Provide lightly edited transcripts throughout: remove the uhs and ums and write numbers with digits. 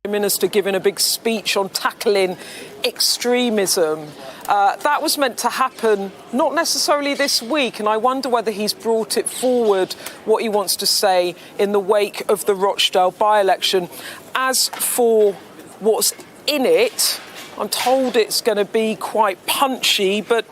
Minister giving a big speech on tackling extremism. That was meant to happen not necessarily this week, and I wonder whether he's brought it forward, what he wants to say in the wake of the Rochdale by-election. As for what's in it, I'm told it's going to be quite punchy, but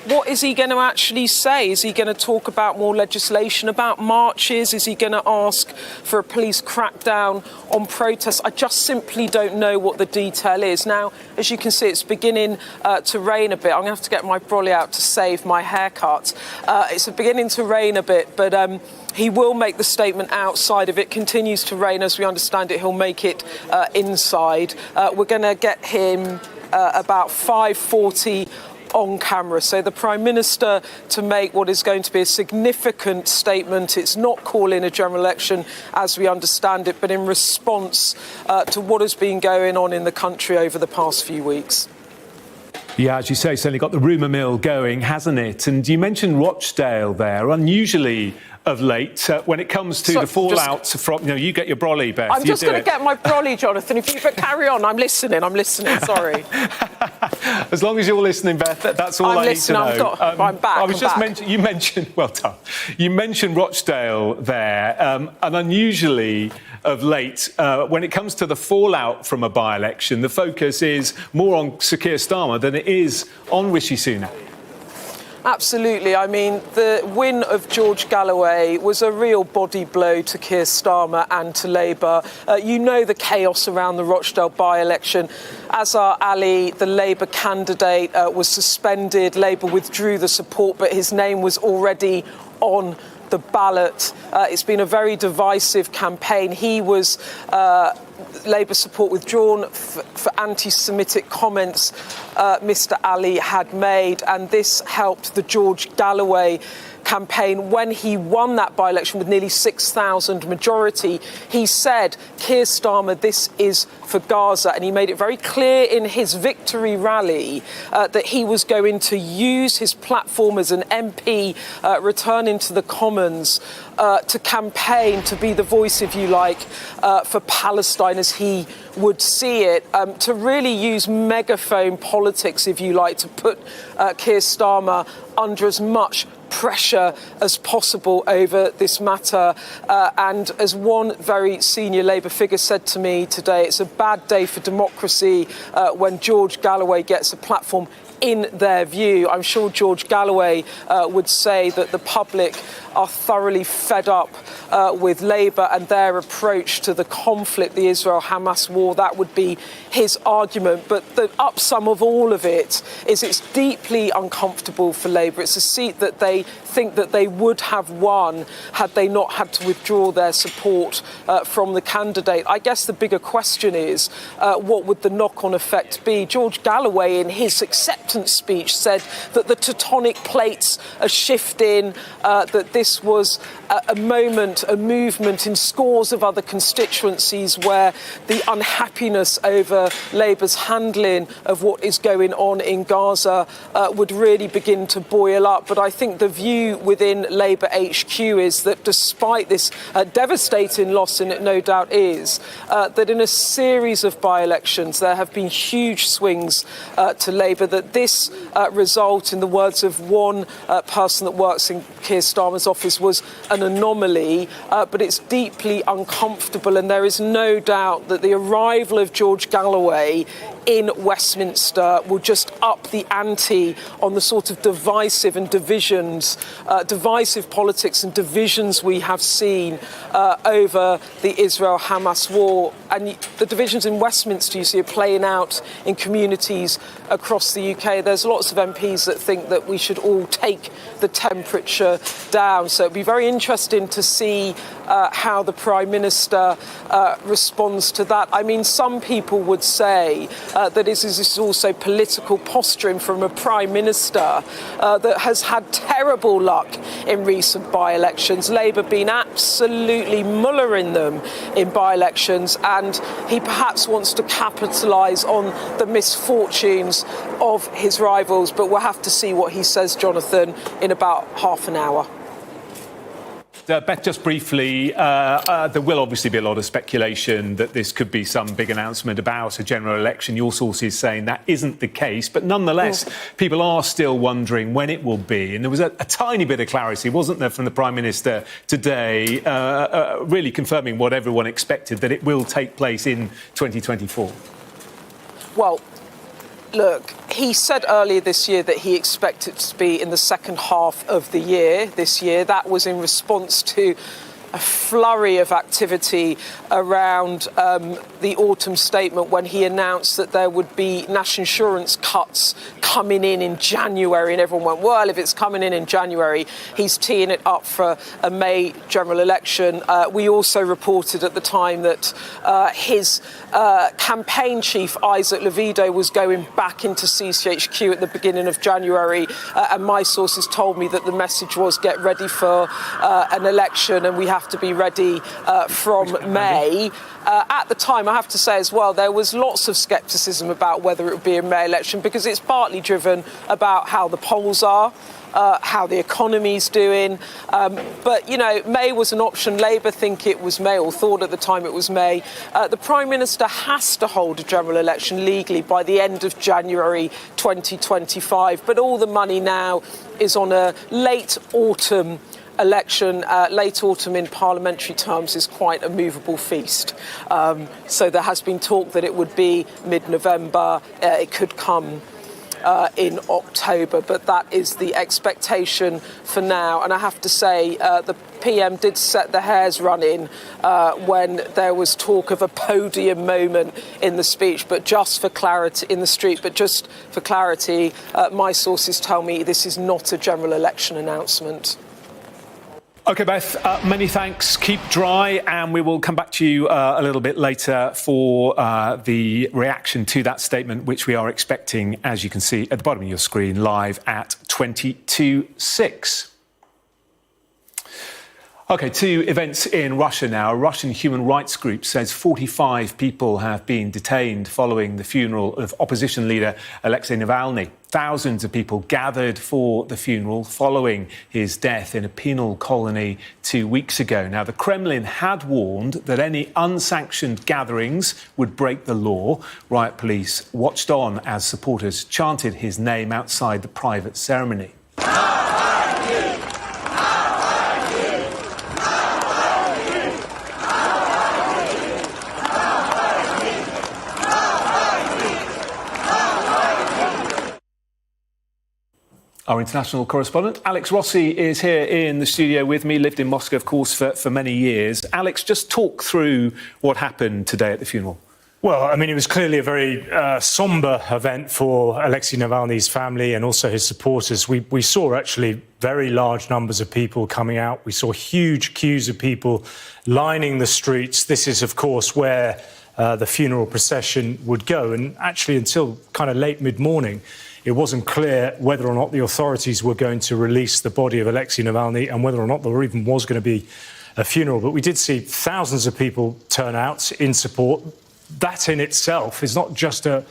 what is he going to actually say? Is he going to talk about more legislation about marches? Is he going to ask for a police crackdown on protests? I just simply don't know what the detail is. Now, as you can see, it's beginning to rain a bit. I'm going to have to get my brolly out to save my haircut. It's beginning to rain a bit, but he will make the statement outside. If it continues to rain, as we understand it, he'll make it inside. We're going to get him about 5:40 on camera. So the Prime Minister to make what is going to be a significant statement. It's not calling a general election as we understand it, but in response to what has been going on in the country over the past few weeks. Yeah, as you say, certainly got the rumour mill going, hasn't it? And you mentioned Rochdale there, unusually of late, when it comes to the fallout from... you get your brolly, Beth. I'm just going to get my brolly, Jonathan. If you carry on, I'm listening, sorry. As long as you're listening, Beth, that's all I need to know. I'm back. You mentioned, well done. You mentioned Rochdale there, and unusually of late, when it comes to the fallout from a by-election, the focus is more on Sir Keir Starmer than it is on Rishi Sunak. Absolutely. I mean, the win of George Galloway was a real body blow to Keir Starmer and to Labour. You know the chaos around the Rochdale by-election. Azhar Ali, the Labour candidate, was suspended. Labour withdrew the support, but his name was already on the ballot. It's been a very divisive campaign. He was Labour support withdrawn for anti-Semitic comments Mr Ali had made, and this helped the George Galloway campaign. When he won that by-election with nearly 6,000 majority, he said, Keir Starmer, this is for Gaza, and he made it very clear in his victory rally that he was going to use his platform as an MP returning to the Commons to campaign, to be the voice, if you like, for Palestine as he would see it, to really use megaphone politics, if you like, to put Keir Starmer under as much pressure as possible over this matter. And as one very senior Labour figure said to me today, it's a bad day for democracy when George Galloway gets a platform in their view. I'm sure George Galloway would say that the public are thoroughly fed up with Labour and their approach to the conflict, the Israel-Hamas war. That would be his argument. But the upsum of all of it is it's deeply uncomfortable for Labour. It's a seat that they think that they would have won had they not had to withdraw their support from the candidate. I guess the bigger question is, what would the knock-on effect be? George Galloway, in his acceptance speech, said that the tectonic plates are shifting, that this was a moment, a movement in scores of other constituencies where the unhappiness over Labour's handling of what is going on in Gaza would really begin to boil up. But I think the view within Labour HQ is that despite this devastating loss, and it no doubt is, that in a series of by-elections there have been huge swings to Labour, that this result, in the words of one person that works in Keir Starmer's office, was an anomaly, but it's deeply uncomfortable, and there is no doubt that the arrival of George Galloway in Westminster will just up the ante on the sort of divisive politics and divisions we have seen over the Israel-Hamas war. And the divisions in Westminster, you see, are playing out in communities across the UK. There's lots of MPs that think that we should all take the temperature down. So it'd be very interesting to see how the Prime Minister responds to that. I mean, some people would say that this is also political posturing from a Prime Minister that has had terrible luck in recent by-elections. Labour been absolutely mullering them in by-elections, and he perhaps wants to capitalise on the misfortunes of his rivals. But we'll have to see what he says, Jonathan, in about half an hour. Beth, just briefly, there will obviously be a lot of speculation that this could be some big announcement about a general election. Your sources saying that isn't the case, but nonetheless, people are still wondering when it will be. And there was a tiny bit of clarity, wasn't there, from the Prime Minister today, really confirming what everyone expected, that it will take place in 2024. Well, look, he said earlier this year that he expected it to be in the second half of the year, this year. That was in response to a flurry of activity around the autumn statement when he announced that there would be national insurance cuts coming in January, and everyone went, well, if it's coming in January, he's teeing it up for a May general election. We also reported at the time that his campaign chief, Isaac Levido, was going back into CCHQ at the beginning of January, and my sources told me that the message was get ready for an election, and we have to be ready from May. At the time, I have to say as well, there was lots of scepticism about whether it would be a May election, because it's partly driven about how the polls are, how the economy's doing. But, you know, May was an option. Labour think it was May, or thought at the time it was May. The Prime Minister has to hold a general election legally by the end of January 2025. But all the money now is on a late autumn election. Late autumn in parliamentary terms is quite a movable feast. So there has been talk that it would be mid-November. It could come in October, but that is the expectation for now. And I have to say, the PM did set the hairs running when there was talk of a podium moment in the speech, but just for clarity in the street. But just for clarity, my sources tell me this is not a general election announcement. OK, Beth, many thanks. Keep dry, and we will come back to you a little bit later for the reaction to that statement, which we are expecting, as you can see at the bottom of your screen, live at 22:06. OK, to events in Russia now. A Russian human rights group says 45 people have been detained following the funeral of opposition leader Alexei Navalny. Thousands of people gathered for the funeral following his death in a penal colony 2 weeks ago. Now, the Kremlin had warned that any unsanctioned gatherings would break the law. Riot police watched on as supporters chanted his name outside the private ceremony. Our international correspondent, Alex Rossi, is here in the studio with me, lived in Moscow, of course, for many years. Alex, just talk through what happened today at the funeral. Well, I mean, it was clearly a very sombre event for Alexei Navalny's family and also his supporters. We saw actually very large numbers of people coming out. We saw huge queues of people lining the streets. This is, of course, where the funeral procession would go. And actually, until kind of late mid-morning, it wasn't clear whether or not the authorities were going to release the body of Alexei Navalny and whether or not there even was going to be a funeral. But we did see thousands of people turn out in support. That in itself is not just a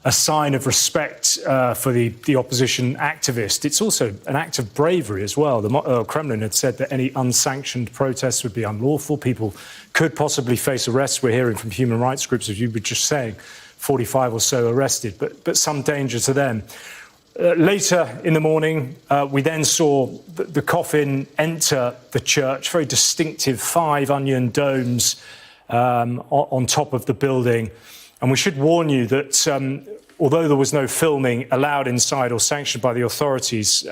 sign of respect for the opposition activist. It's also an act of bravery as well. The Kremlin had said that any unsanctioned protests would be unlawful. People could possibly face arrest. We're hearing from human rights groups, as you were just saying, 45 or so arrested, but some danger to them. Later in the morning, we then saw the coffin enter the church, very distinctive 5 onion domes on top of the building. And we should warn you that although there was no filming allowed inside or sanctioned by the authorities,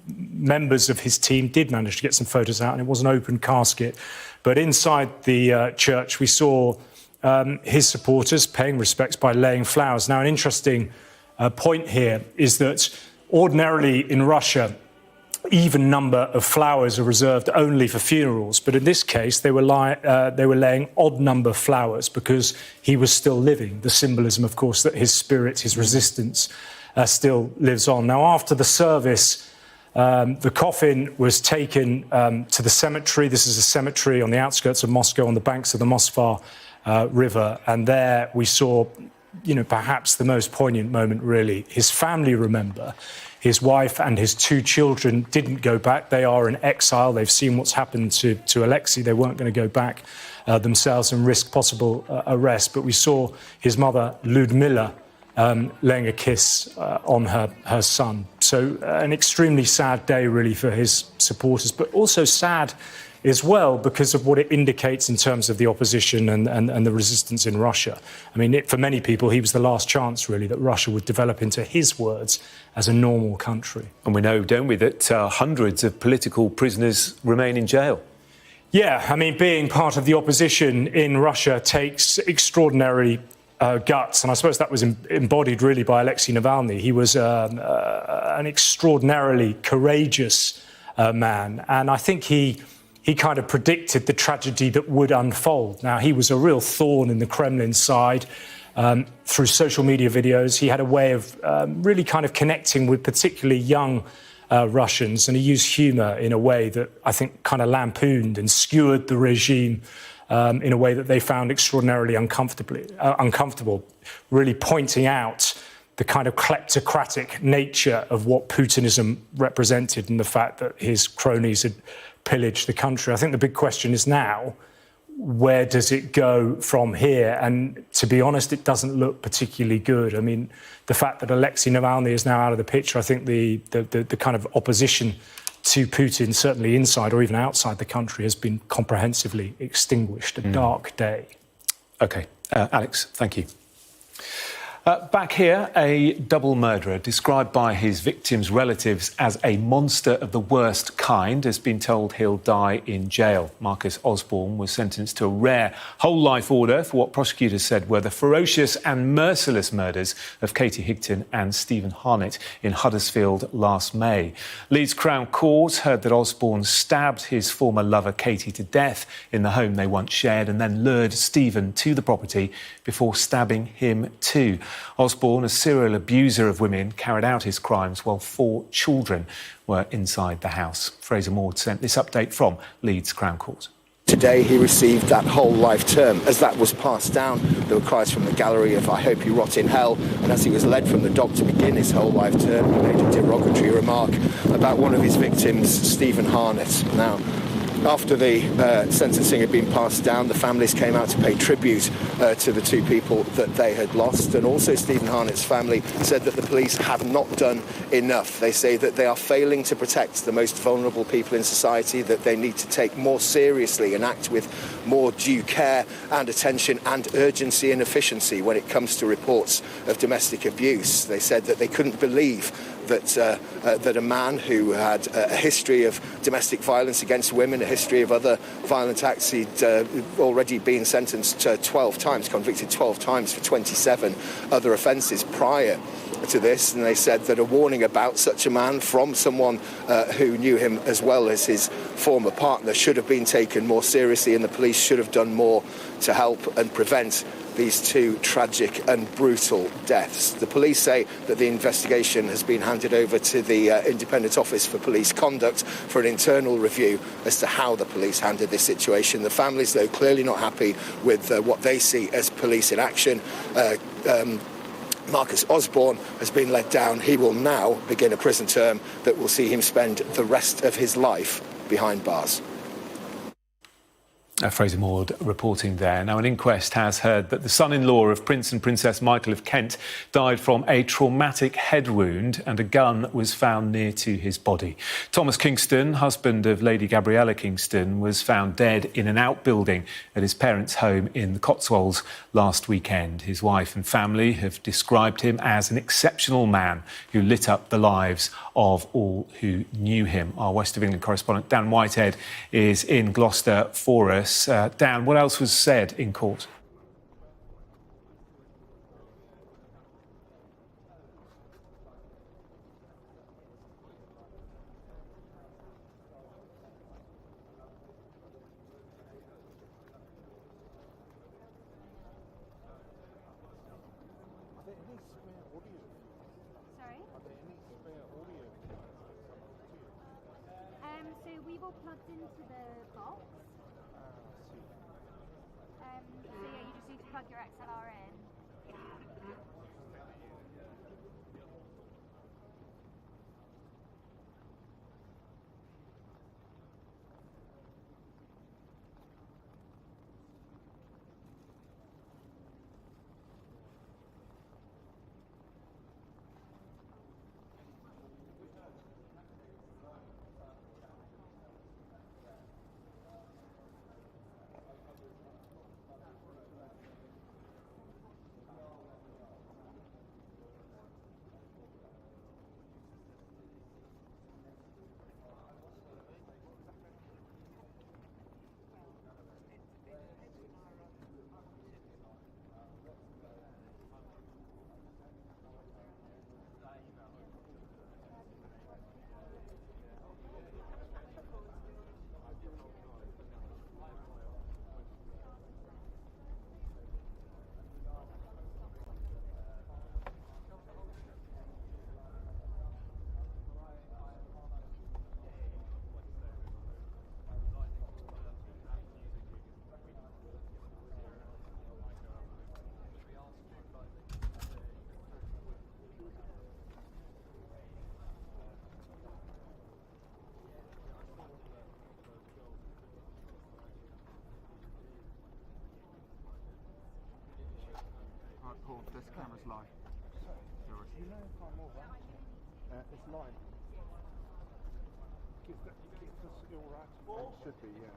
members of his team did manage to get some photos out, and it was an open casket. But inside the church, we saw his supporters paying respects by laying flowers. Now, an interesting point here is that ordinarily in Russia, even number of flowers are reserved only for funerals. But in this case, they were laying odd number flowers because he was still living. The symbolism, of course, that his spirit, his resistance still lives on. Now, after the service, the coffin was taken to the cemetery. This is a cemetery on the outskirts of Moscow, on the banks of the Moskva River. And there we saw perhaps the most poignant moment, really. His family remember. His wife and his 2 children didn't go back. They are in exile. They've seen what's happened to Alexei. They weren't going to go back themselves and risk possible arrest. But we saw his mother, Ludmila, laying a kiss on her son. So an extremely sad day, really, for his supporters, but also sad as well because of what it indicates in terms of the opposition and the resistance in Russia. I mean, for many people, he was the last chance, really, that Russia would develop into, his words, as a normal country. And we know, don't we, that hundreds of political prisoners remain in jail. Yeah, I mean, being part of the opposition in Russia takes extraordinary guts, and I suppose that was embodied really by Alexei Navalny. He was an extraordinarily courageous man, and I think he kind of predicted the tragedy that would unfold. Now, he was a real thorn in the Kremlin side through social media videos. He had a way of really kind of connecting with particularly young Russians, and he used humour in a way that I think kind of lampooned and skewered the regime in a way that they found extraordinarily uncomfortable, really pointing out the kind of kleptocratic nature of what Putinism represented and the fact that his cronies had pillaged the country. I think the big question is now, where does it go from here? And to be honest, it doesn't look particularly good. I mean, the fact that Alexei Navalny is now out of the picture, I think the kind of opposition to Putin, certainly inside or even outside the country, has been comprehensively extinguished. A dark day. OK. Alex, thank you. Back here, a double murderer described by his victims' relatives as a monster of the worst kind has been told he'll die in jail. Marcus Osborne was sentenced to a rare whole-life order for what prosecutors said were the ferocious and merciless murders of Katie Higton and Stephen Harnett in Huddersfield last May. Leeds Crown Court heard that Osborne stabbed his former lover Katie to death in the home they once shared and then lured Stephen to the property before stabbing him too. Osborne, a serial abuser of women, carried out his crimes while 4 children were inside the house. Fraser Maud sent this update from Leeds Crown Court. Today he received that whole life term. As that was passed down, there were cries from the gallery of "I hope you rot in hell," and as he was led from the dock to begin his whole life term, he made a derogatory remark about one of his victims, Stephen Harnett. Now, after the sentencing had been passed down, the families came out to pay tribute to the 2 people that they had lost. And also Stephen Harnett's family said that the police have not done enough. They say that they are failing to protect the most vulnerable people in society, that they need to take more seriously and act with more due care and attention and urgency and efficiency when it comes to reports of domestic abuse. They said that they couldn't believe that a man who had a history of domestic violence against women, a history of other violent acts, he'd already been sentenced 12 times, convicted 12 times for 27 other offences prior to this. And they said that a warning about such a man from someone who knew him as well as his former partner should have been taken more seriously, and the police should have done more to help and prevent these 2 tragic and brutal deaths. The police say that the investigation has been handed over to the Independent Office for Police Conduct for an internal review as to how the police handled this situation. The families, though, clearly not happy with what they see as police inaction. Marcus Osborne has been let down. He will now begin a prison term that will see him spend the rest of his life behind bars. Fraser Maud reporting there. Now, an inquest has heard that the son-in-law of Prince and Princess Michael of Kent died from a traumatic head wound and a gun was found near to his body. Thomas Kingston, husband of Lady Gabriella Kingston, was found dead in an outbuilding at his parents' home in the Cotswolds last weekend. His wife and family have described him as an exceptional man who lit up the lives of all who knew him. Our West of England correspondent Dan Whitehead is in Gloucester for us. Dan, what else was said in court? So we've all plugged into the box. So yeah, you just need to plug your XLR in. This camera's live. You know if I'm over? It's live. Give us all right. It should be, yeah.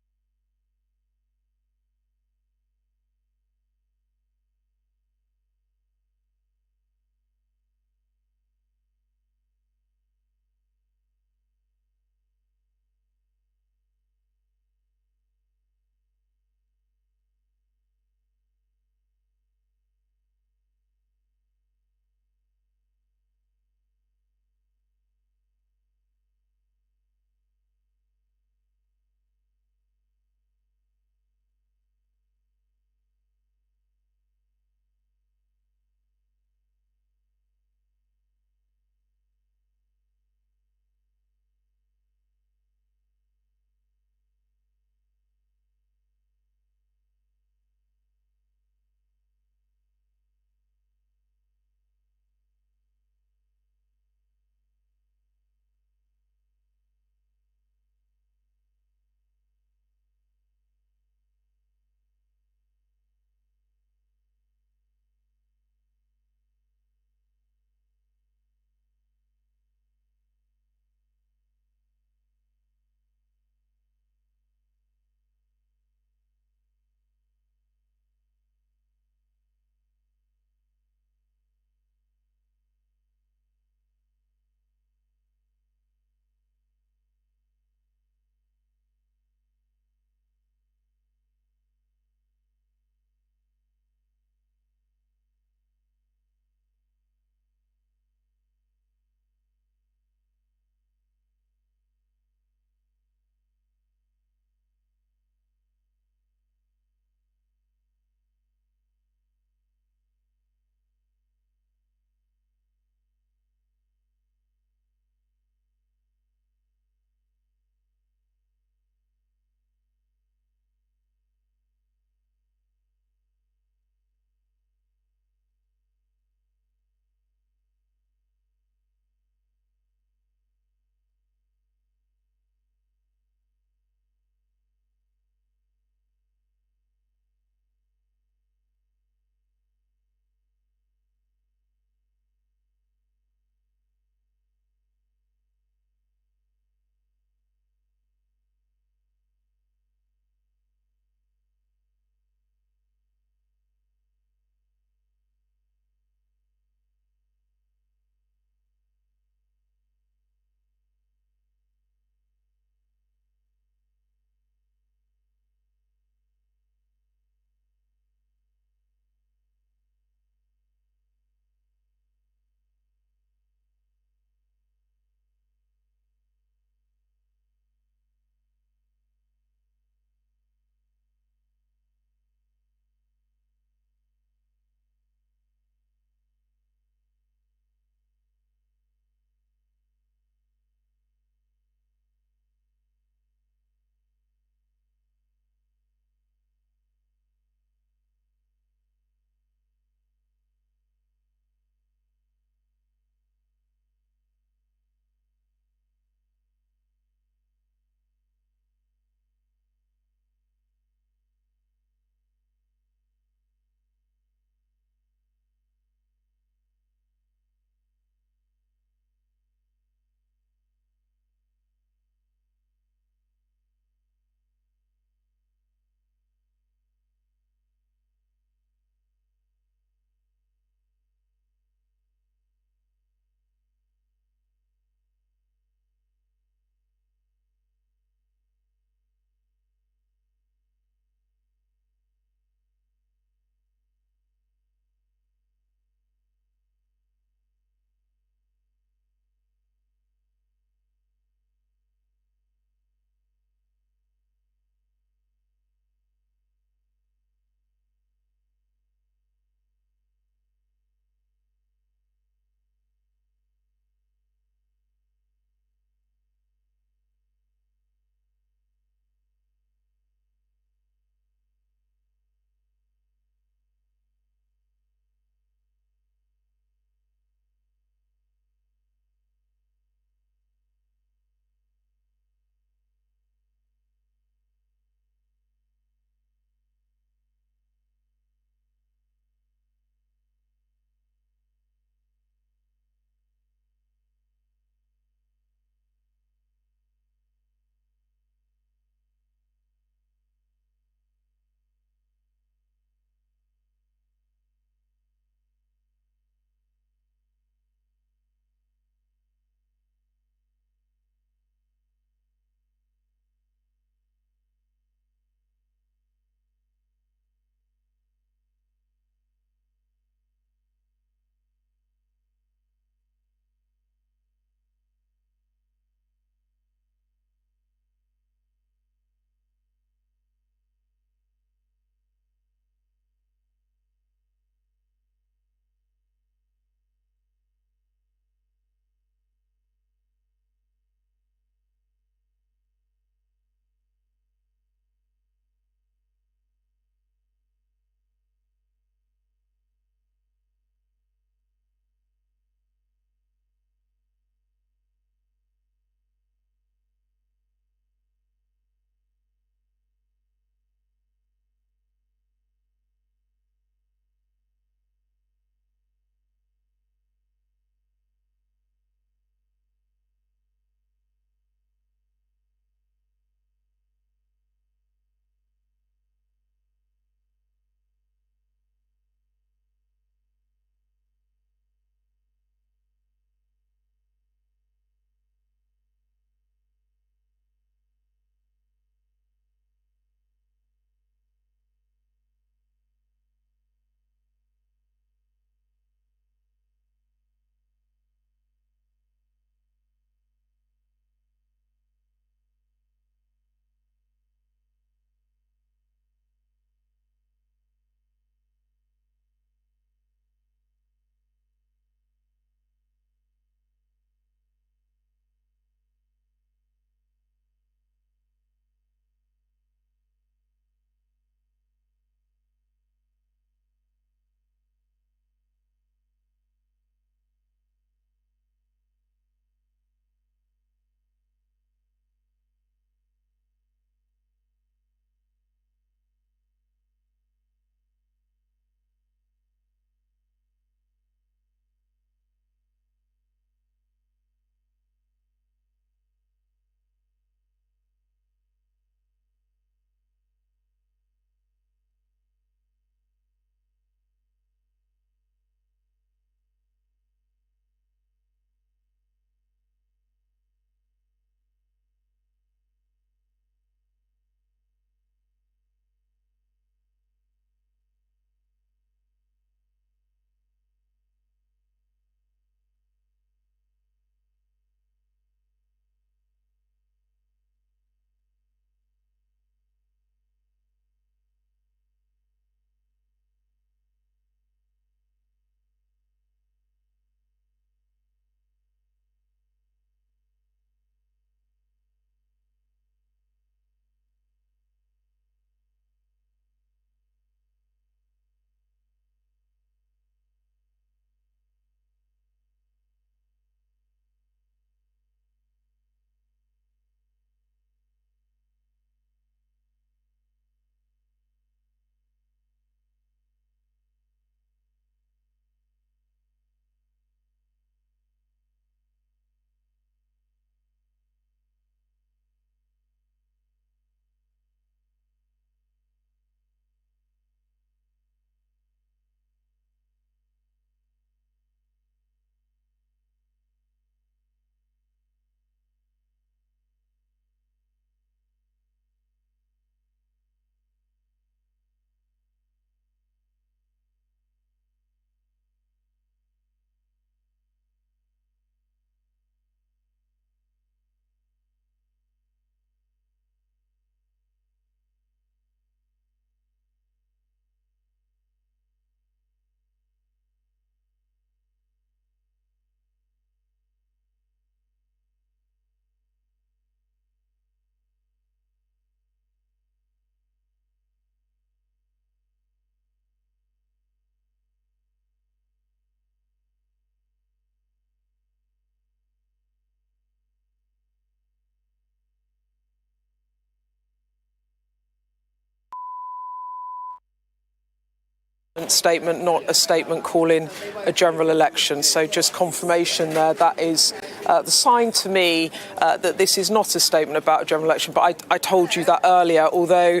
statement, not a statement calling a general election. So just confirmation there. That is the sign to me that this is not a statement about a general election. But I told you that earlier, although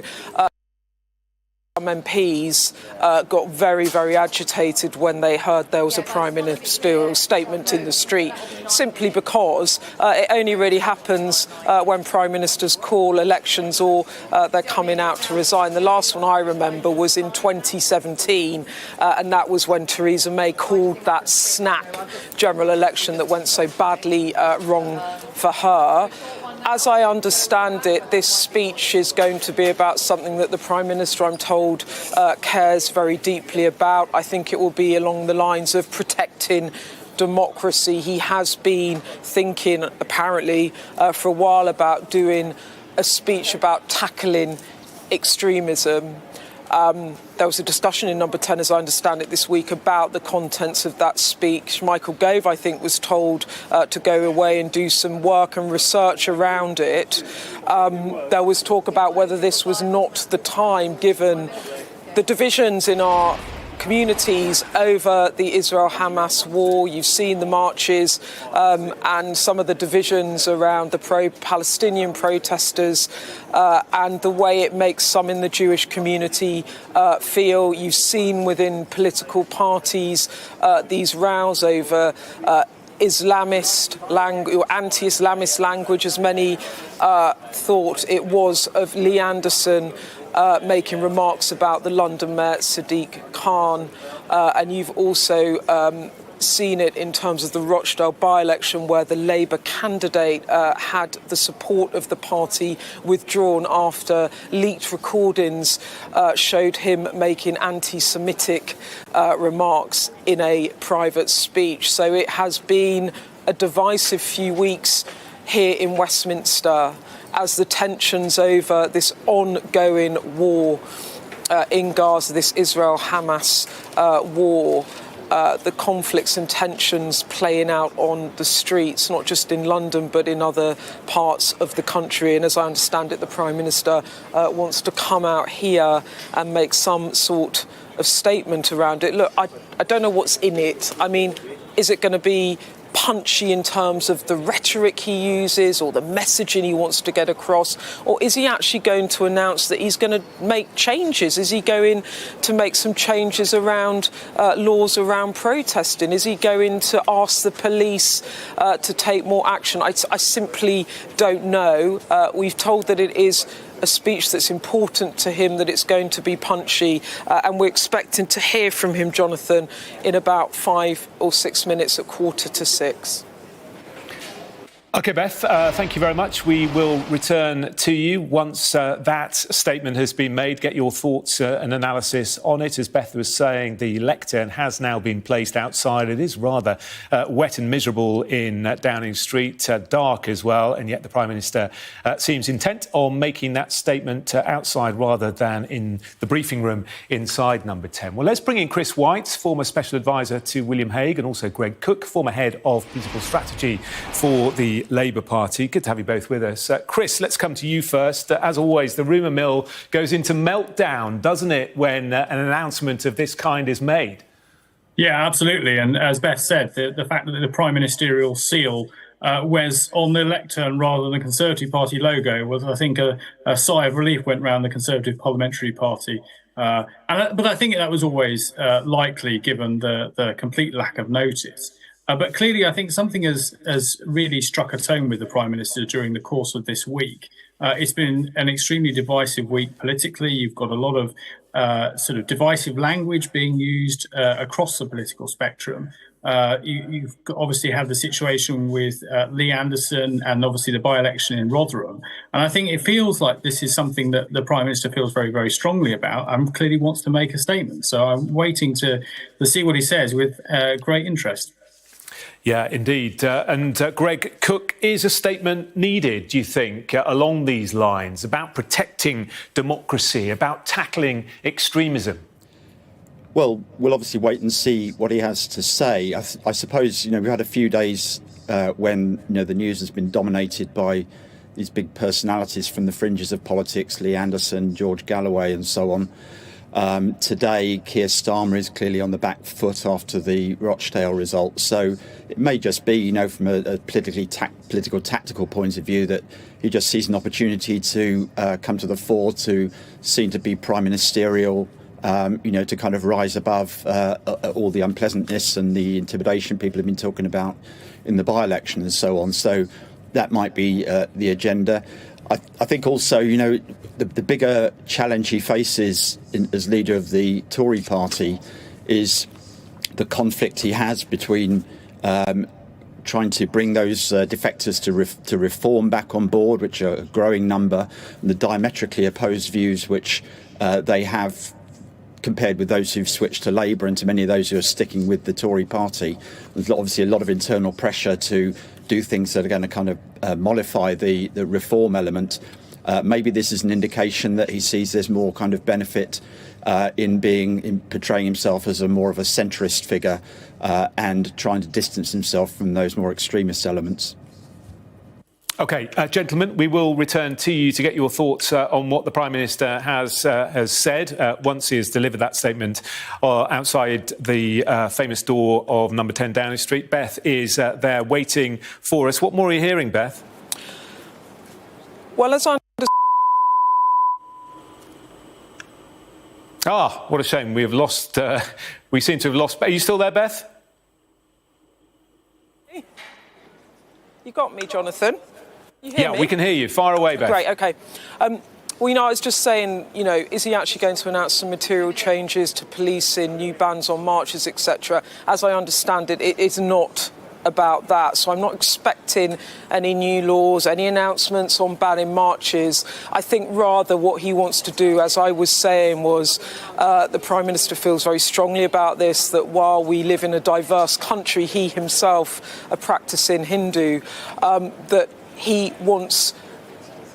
some MPs got very, very agitated when they heard there was a Prime Ministerial statement in the street, simply because it only really happens when Prime Ministers call elections or they're coming out to resign. The last one I remember was in 2017, and that was when Theresa May called that snap general election that went so badly wrong for her. As I understand it, this speech is going to be about something that the Prime Minister, I'm told, cares very deeply about. I think it will be along the lines of protecting democracy. He has been thinking, apparently, for a while about doing a speech about tackling extremism. There was a discussion in Number 10, as I understand it, this week about the contents of that speech. Michael Gove, I think, was told to go away and do some work and research around it. There was talk about whether this was not the time, given the divisions in our communities over the Israel-Hamas war. You've seen the marches and some of the divisions around the pro-Palestinian protesters and the way it makes some in the Jewish community feel. You've seen within political parties these rows over Islamist language or anti-Islamist language, as many thought it was, of Lee Anderson making remarks about the London Mayor Sadiq Khan, and you've also seen it in terms of the Rochdale by-election, where the Labour candidate had the support of the party withdrawn after leaked recordings showed him making anti-Semitic remarks in a private speech. So it has been a divisive few weeks here in Westminster, as the tensions over this ongoing war in Gaza, this Israel-Hamas war, the conflicts and tensions playing out on the streets, not just in London, but in other parts of the country. And as I understand it, the Prime Minister wants to come out here and make some sort of statement around it. Look, I don't know what's in it. I mean, is it going to be punchy in terms of the rhetoric he uses or the messaging he wants to get across? Or is he actually going to announce that he's going to make changes? Is he going to make some changes around laws around protesting? Is he going to ask the police to take more action? I simply don't know. We've told that it is a speech that's important to him, that it's going to be punchy, and we're expecting to hear from him, Jonathan, in about 5 or 6 minutes at 5:45. OK, Beth, thank you very much. We will return to you once that statement has been made. Get your thoughts and analysis on it. As Beth was saying, the lectern has now been placed outside. It is rather wet and miserable in Downing Street, dark as well, and yet the Prime Minister seems intent on making that statement outside rather than in the briefing room inside Number 10. Well, let's bring in Chris White, former Special Advisor to William Hague, and also Greg Cook, former Head of Political Strategy for the Labour Party. Good to have you both with us. Chris, let's come to you first. As always, the rumour mill goes into meltdown, doesn't it, when an announcement of this kind is made? Yeah, absolutely. And as Beth said, the fact that the Prime Ministerial seal was on the lectern rather than the Conservative Party logo was, I think, a sigh of relief went round the Conservative Parliamentary Party. But I think that was always likely, given the complete lack of notice. But clearly, I think something has really struck a tone with the Prime Minister during the course of this week. It's been an extremely divisive week politically. You've got a lot of sort of divisive language being used across the political spectrum. You've obviously had the situation with Lee Anderson and obviously the by-election in Rotherham. And I think it feels like this is something that the Prime Minister feels very, very strongly about and clearly wants to make a statement. So I'm waiting to see what he says with great interest. Yeah, indeed. And Greg Cook, is a statement needed, do you think, along these lines, about protecting democracy, about tackling extremism? Well, we'll obviously wait and see what he has to say. I suppose, we've had a few days when, the news has been dominated by these big personalities from the fringes of politics, Lee Anderson, George Galloway and so on. Today, Keir Starmer is clearly on the back foot after the Rochdale result. So it may just be, from a political tactical point of view, that he just sees an opportunity to come to the fore, to seem to be prime ministerial, to kind of rise above all the unpleasantness and the intimidation people have been talking about in the by-election and so on. So that might be the agenda. I think also, the bigger challenge he faces as leader of the Tory party is the conflict he has between trying to bring those defectors to reform back on board, which are a growing number, and the diametrically opposed views which they have compared with those who've switched to Labour and to many of those who are sticking with the Tory party. There's obviously a lot of internal pressure to do things that are going to kind of mollify the reform element. Maybe this is an indication that he sees there's more kind of benefit in portraying himself as a more of a centrist figure and trying to distance himself from those more extremist elements. OK, gentlemen, we will return to you to get your thoughts on what the Prime Minister has said once he has delivered that statement outside the famous door of number 10 Downing Street. Beth is there waiting for us. What more are you hearing, Beth? Well, as I what a shame. We have lost. We seem to have lost. Are you still there, Beth? You got me, Jonathan. You hear me? We can hear you. Far away, Beth. Great, OK. Well, I was just saying, is he actually going to announce some material changes to policing, new bans on marches, etc.? As I understand it, it is not about that. So I'm not expecting any new laws, any announcements on banning marches. I think rather what he wants to do, as I was saying, was the Prime Minister feels very strongly about this, that while we live in a diverse country, he himself a practicing Hindu, that he wants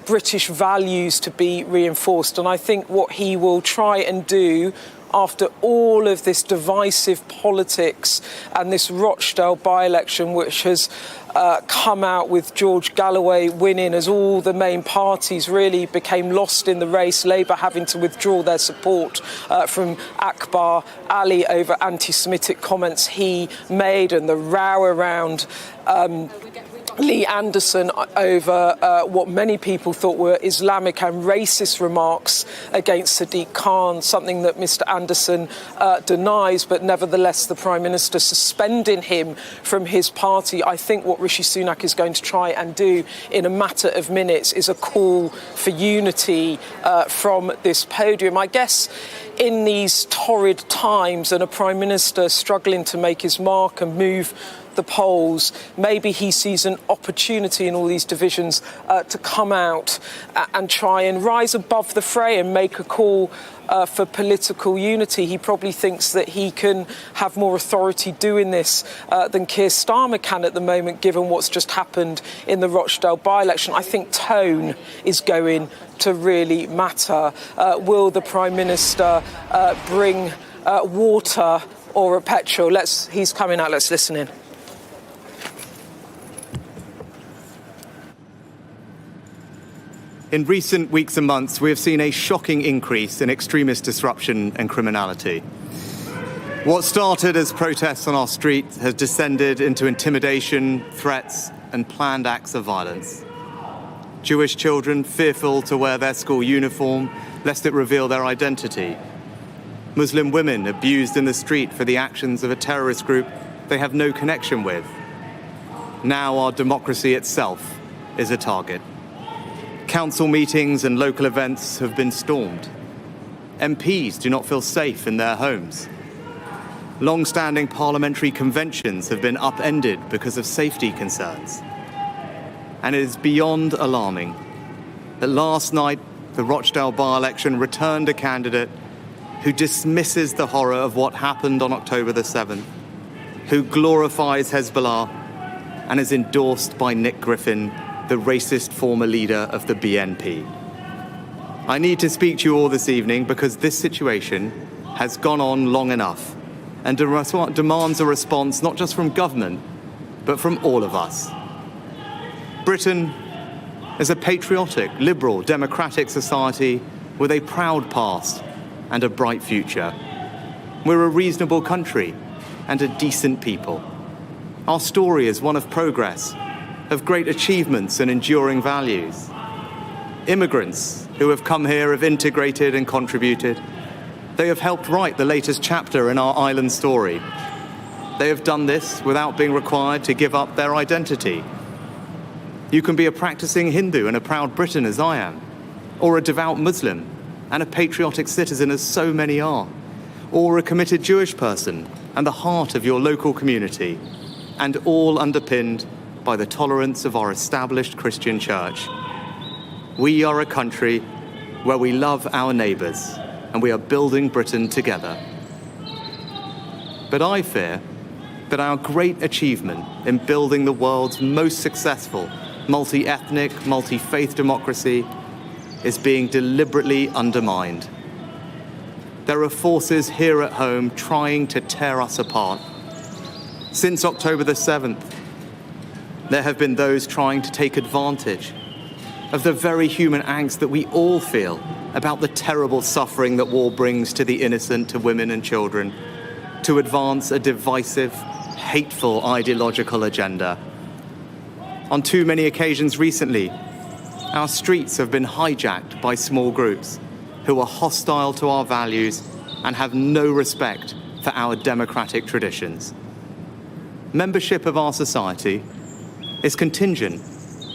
British values to be reinforced. And I think what he will try and do after all of this divisive politics and this Rochdale by-election, which has come out with George Galloway winning as all the main parties really became lost in the race, Labour having to withdraw their support from Akbar Ali over anti-Semitic comments he made, and the row around Lee Anderson over what many people thought were Islamic and racist remarks against Sadiq Khan, something that Mr Anderson denies, but nevertheless the Prime Minister suspending him from his party. I think what Rishi Sunak is going to try and do in a matter of minutes is a call for unity from this podium. I guess in these torrid times and a Prime Minister struggling to make his mark and move the polls, maybe he sees an opportunity in all these divisions to come out and try and rise above the fray and make a call for political unity. He probably thinks that he can have more authority doing this than Keir Starmer can at the moment, given what's just happened in the Rochdale by-election. I think tone is going to really matter. Will the Prime Minister bring water or a petrol? He's coming out, let's listen in. In recent weeks and months, we have seen a shocking increase in extremist disruption and criminality. What started as protests on our streets has descended into intimidation, threats, and planned acts of violence. Jewish children fearful to wear their school uniform lest it reveal their identity. Muslim women abused in the street for the actions of a terrorist group they have no connection with. Now our democracy itself is a target. Council meetings and local events have been stormed. MPs do not feel safe in their homes. Long-standing parliamentary conventions have been upended because of safety concerns. And it is beyond alarming that last night the Rochdale by-election returned a candidate who dismisses the horror of what happened on October the 7th, who glorifies Hezbollah and is endorsed by Nick Griffin, the racist former leader of the BNP. I need to speak to you all this evening because this situation has gone on long enough and demands a response not just from government, but from all of us. Britain is a patriotic, liberal, democratic society with a proud past and a bright future. We're a reasonable country and a decent people. Our story is one of progress, of great achievements and enduring values. Immigrants who have come here have integrated and contributed. They have helped write the latest chapter in our island story. They have done this without being required to give up their identity. You can be a practicing Hindu and a proud Briton as I am, or a devout Muslim and a patriotic citizen as so many are, or a committed Jewish person and the heart of your local community, and all underpinned by the tolerance of our established Christian church. We are a country where we love our neighbours and we are building Britain together. But I fear that our great achievement in building the world's most successful multi-ethnic, multi-faith democracy is being deliberately undermined. There are forces here at home trying to tear us apart. Since October the 7th, there have been those trying to take advantage of the very human angst that we all feel about the terrible suffering that war brings to the innocent, to women and children, to advance a divisive, hateful ideological agenda. On too many occasions recently, our streets have been hijacked by small groups who are hostile to our values and have no respect for our democratic traditions. Membership of our society is contingent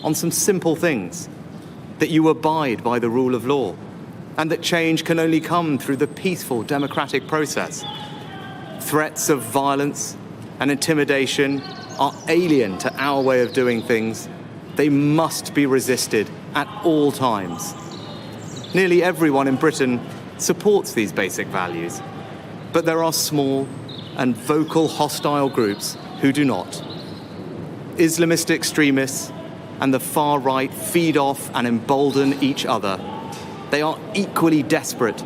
on some simple things: that you abide by the rule of law, and that change can only come through the peaceful democratic process. Threats of violence and intimidation are alien to our way of doing things. They must be resisted at all times. Nearly everyone in Britain supports these basic values, but there are small and vocal hostile groups who do not. Islamist extremists and the far right feed off and embolden each other. They are equally desperate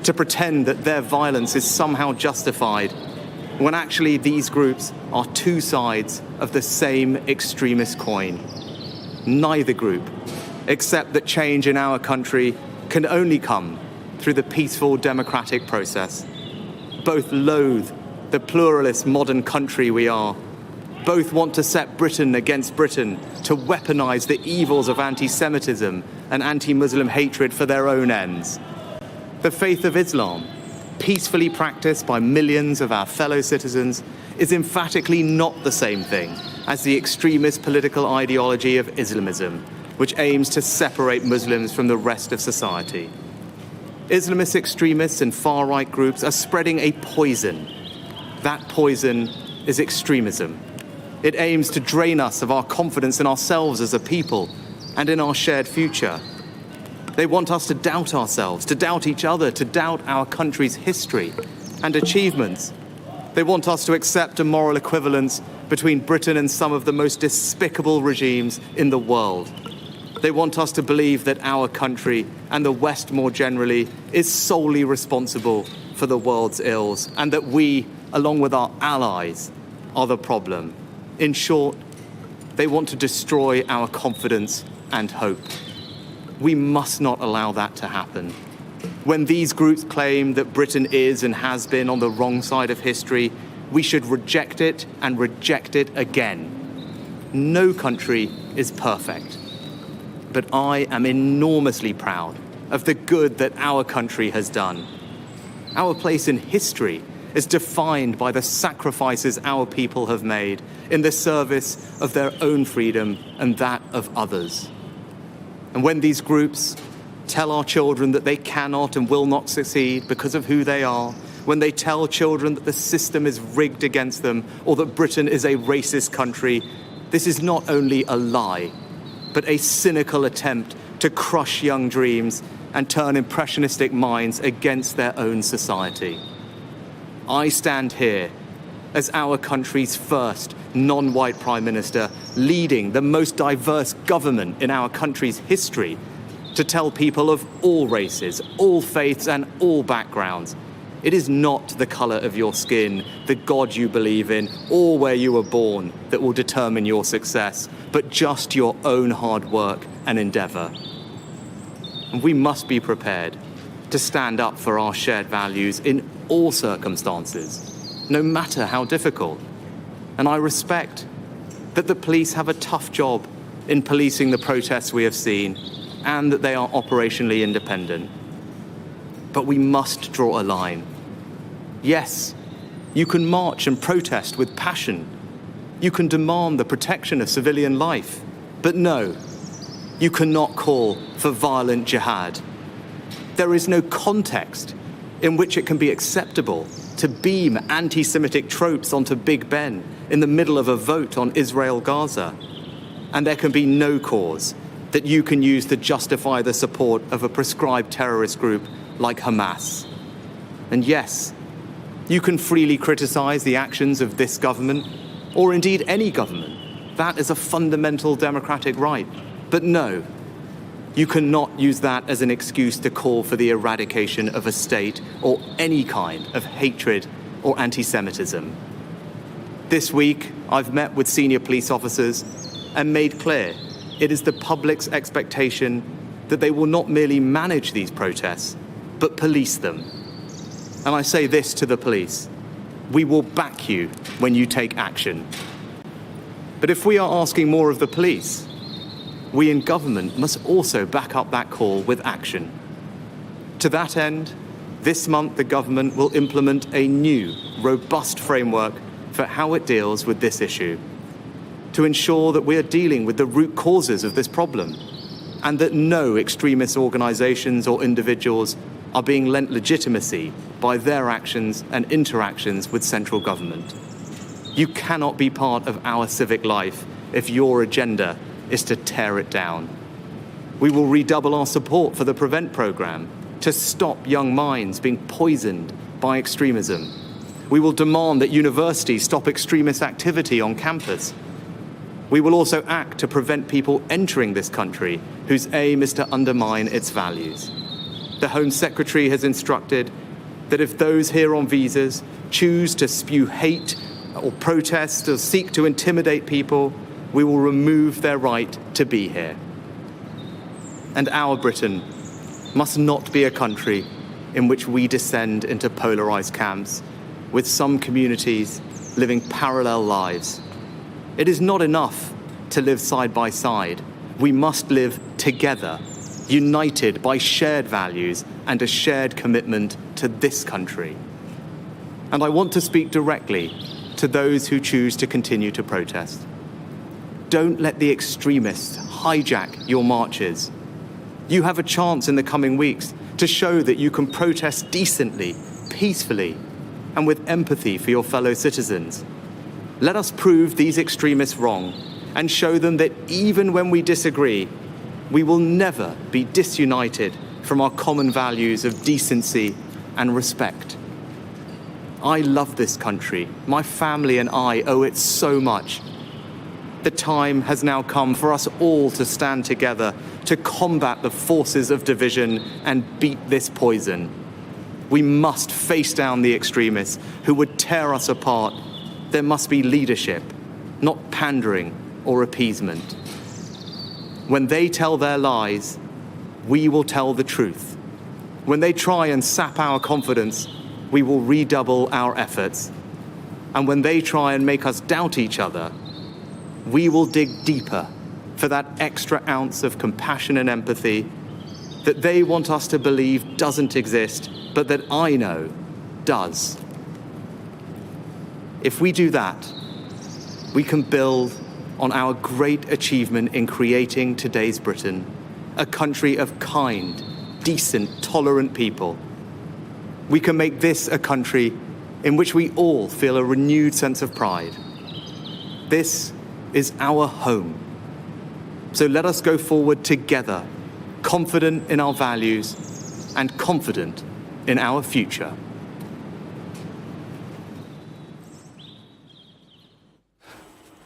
to pretend that their violence is somehow justified, when actually these groups are two sides of the same extremist coin. Neither group accept that change in our country can only come through the peaceful democratic process. Both loathe the pluralist modern country we are. Both want to set Britain against Britain, to weaponize the evils of anti-Semitism and anti-Muslim hatred for their own ends. The faith of Islam, peacefully practiced by millions of our fellow citizens, is emphatically not the same thing as the extremist political ideology of Islamism, which aims to separate Muslims from the rest of society. Islamist extremists and far-right groups are spreading a poison. That poison is extremism. It aims to drain us of our confidence in ourselves as a people and in our shared future. They want us to doubt ourselves, to doubt each other, to doubt our country's history and achievements. They want us to accept a moral equivalence between Britain and some of the most despicable regimes in the world. They want us to believe that our country and the West more generally is solely responsible for the world's ills, and that we, along with our allies, are the problem. In short, they want to destroy our confidence and hope. We must not allow that to happen. When these groups claim that Britain is and has been on the wrong side of history, we should reject it and reject it again. No country is perfect, but I am enormously proud of the good that our country has done. Our place in history is defined by the sacrifices our people have made in the service of their own freedom and that of others. And when these groups tell our children that they cannot and will not succeed because of who they are, when they tell children that the system is rigged against them or that Britain is a racist country, this is not only a lie, but a cynical attempt to crush young dreams and turn impressionistic minds against their own society. I stand here as our country's first non-white Prime Minister, leading the most diverse government in our country's history, to tell people of all races, all faiths and all backgrounds, it is not the colour of your skin, the God you believe in, or where you were born that will determine your success, but just your own hard work and endeavour. And we must be prepared to stand up for our shared values in all circumstances, no matter how difficult. And I respect that the police have a tough job in policing the protests we have seen and that they are operationally independent. But we must draw a line. Yes, you can march and protest with passion. You can demand the protection of civilian life. But no, you cannot call for violent jihad. There is no context in which it can be acceptable to beam anti-Semitic tropes onto Big Ben in the middle of a vote on Israel-Gaza. And there can be no cause that you can use to justify the support of a prescribed terrorist group like Hamas. And yes, you can freely criticize the actions of this government, or indeed any government. That is a fundamental democratic right. But no, you cannot use that as an excuse to call for the eradication of a state or any kind of hatred or anti-Semitism. This week, I've met with senior police officers and made clear it is the public's expectation that they will not merely manage these protests, but police them. And I say this to the police: we will back you when you take action. But if we are asking more of the police, we in government must also back up that call with action. To that end, this month the government will implement a new, robust framework for how it deals with this issue, to ensure that we are dealing with the root causes of this problem, and that no extremist organisations or individuals are being lent legitimacy by their actions and interactions with central government. You cannot be part of our civic life if your agenda is to tear it down. We will redouble our support for the Prevent programme to stop young minds being poisoned by extremism. We will demand that universities stop extremist activity on campus. We will also act to prevent people entering this country whose aim is to undermine its values. The Home Secretary has instructed that if those here on visas choose to spew hate or protest or seek to intimidate people, we will remove their right to be here. And our Britain must not be a country in which we descend into polarised camps, with some communities living parallel lives. It is not enough to live side by side. We must live together, united by shared values and a shared commitment to this country. And I want to speak directly to those who choose to continue to protest. Don't let the extremists hijack your marches. You have a chance in the coming weeks to show that you can protest decently, peacefully, and with empathy for your fellow citizens. Let us prove these extremists wrong and show them that even when we disagree, we will never be disunited from our common values of decency and respect. I love this country. My family and I owe it so much. The time has now come for us all to stand together to combat the forces of division and beat this poison. We must face down the extremists who would tear us apart. There must be leadership, not pandering or appeasement. When they tell their lies, we will tell the truth. When they try and sap our confidence, we will redouble our efforts. And when they try and make us doubt each other, we will dig deeper for that extra ounce of compassion and empathy that they want us to believe doesn't exist, but that I know does. If we do that, we can build on our great achievement in creating today's Britain, a country of kind, decent, tolerant people. We can make this a country in which we all feel a renewed sense of pride. This is our home. So let us go forward together, confident in our values and confident in our future.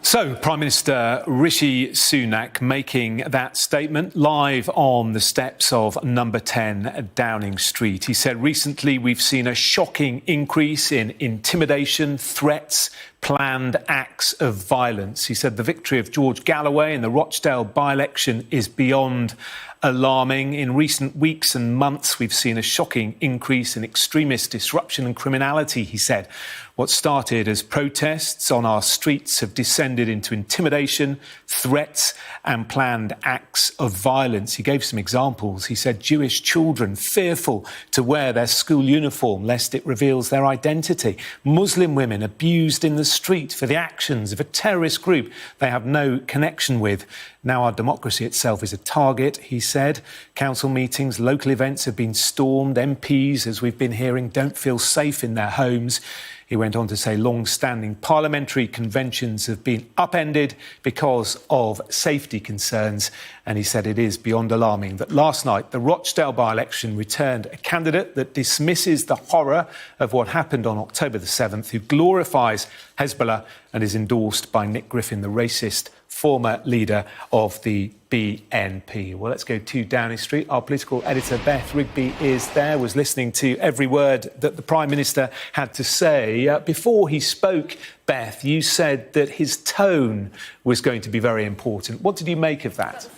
So, Prime Minister Rishi Sunak making that statement live on the steps of number 10 Downing Street. He said recently we've seen a shocking increase in intimidation, threats, planned acts of violence. He said the victory of George Galloway in the Rochdale by-election is beyond alarming. In recent weeks and months, we've seen a shocking increase in extremist disruption and criminality, he said. What started as protests on our streets have descended into intimidation, threats and planned acts of violence. He gave some examples. He said Jewish children fearful to wear their school uniform lest it reveals their identity. Muslim women abused in the street for the actions of a terrorist group they have no connection with. Now our democracy itself is a target, he said. Council meetings, local events have been stormed. MPs, as we've been hearing, don't feel safe in their homes. He went on to say long-standing parliamentary conventions have been upended because of safety concerns. And he said it is beyond alarming that last night the Rochdale by-election returned a candidate that dismisses the horror of what happened on October the 7th, who glorifies Hezbollah and is endorsed by Nick Griffin, the racist former leader of the BNP. Well, let's go to Downing Street. Our political editor, Beth Rigby, is there, was listening to every word that the Prime Minister had to say. Before he spoke, Beth, you said that his tone was going to be very important. What did you make of that?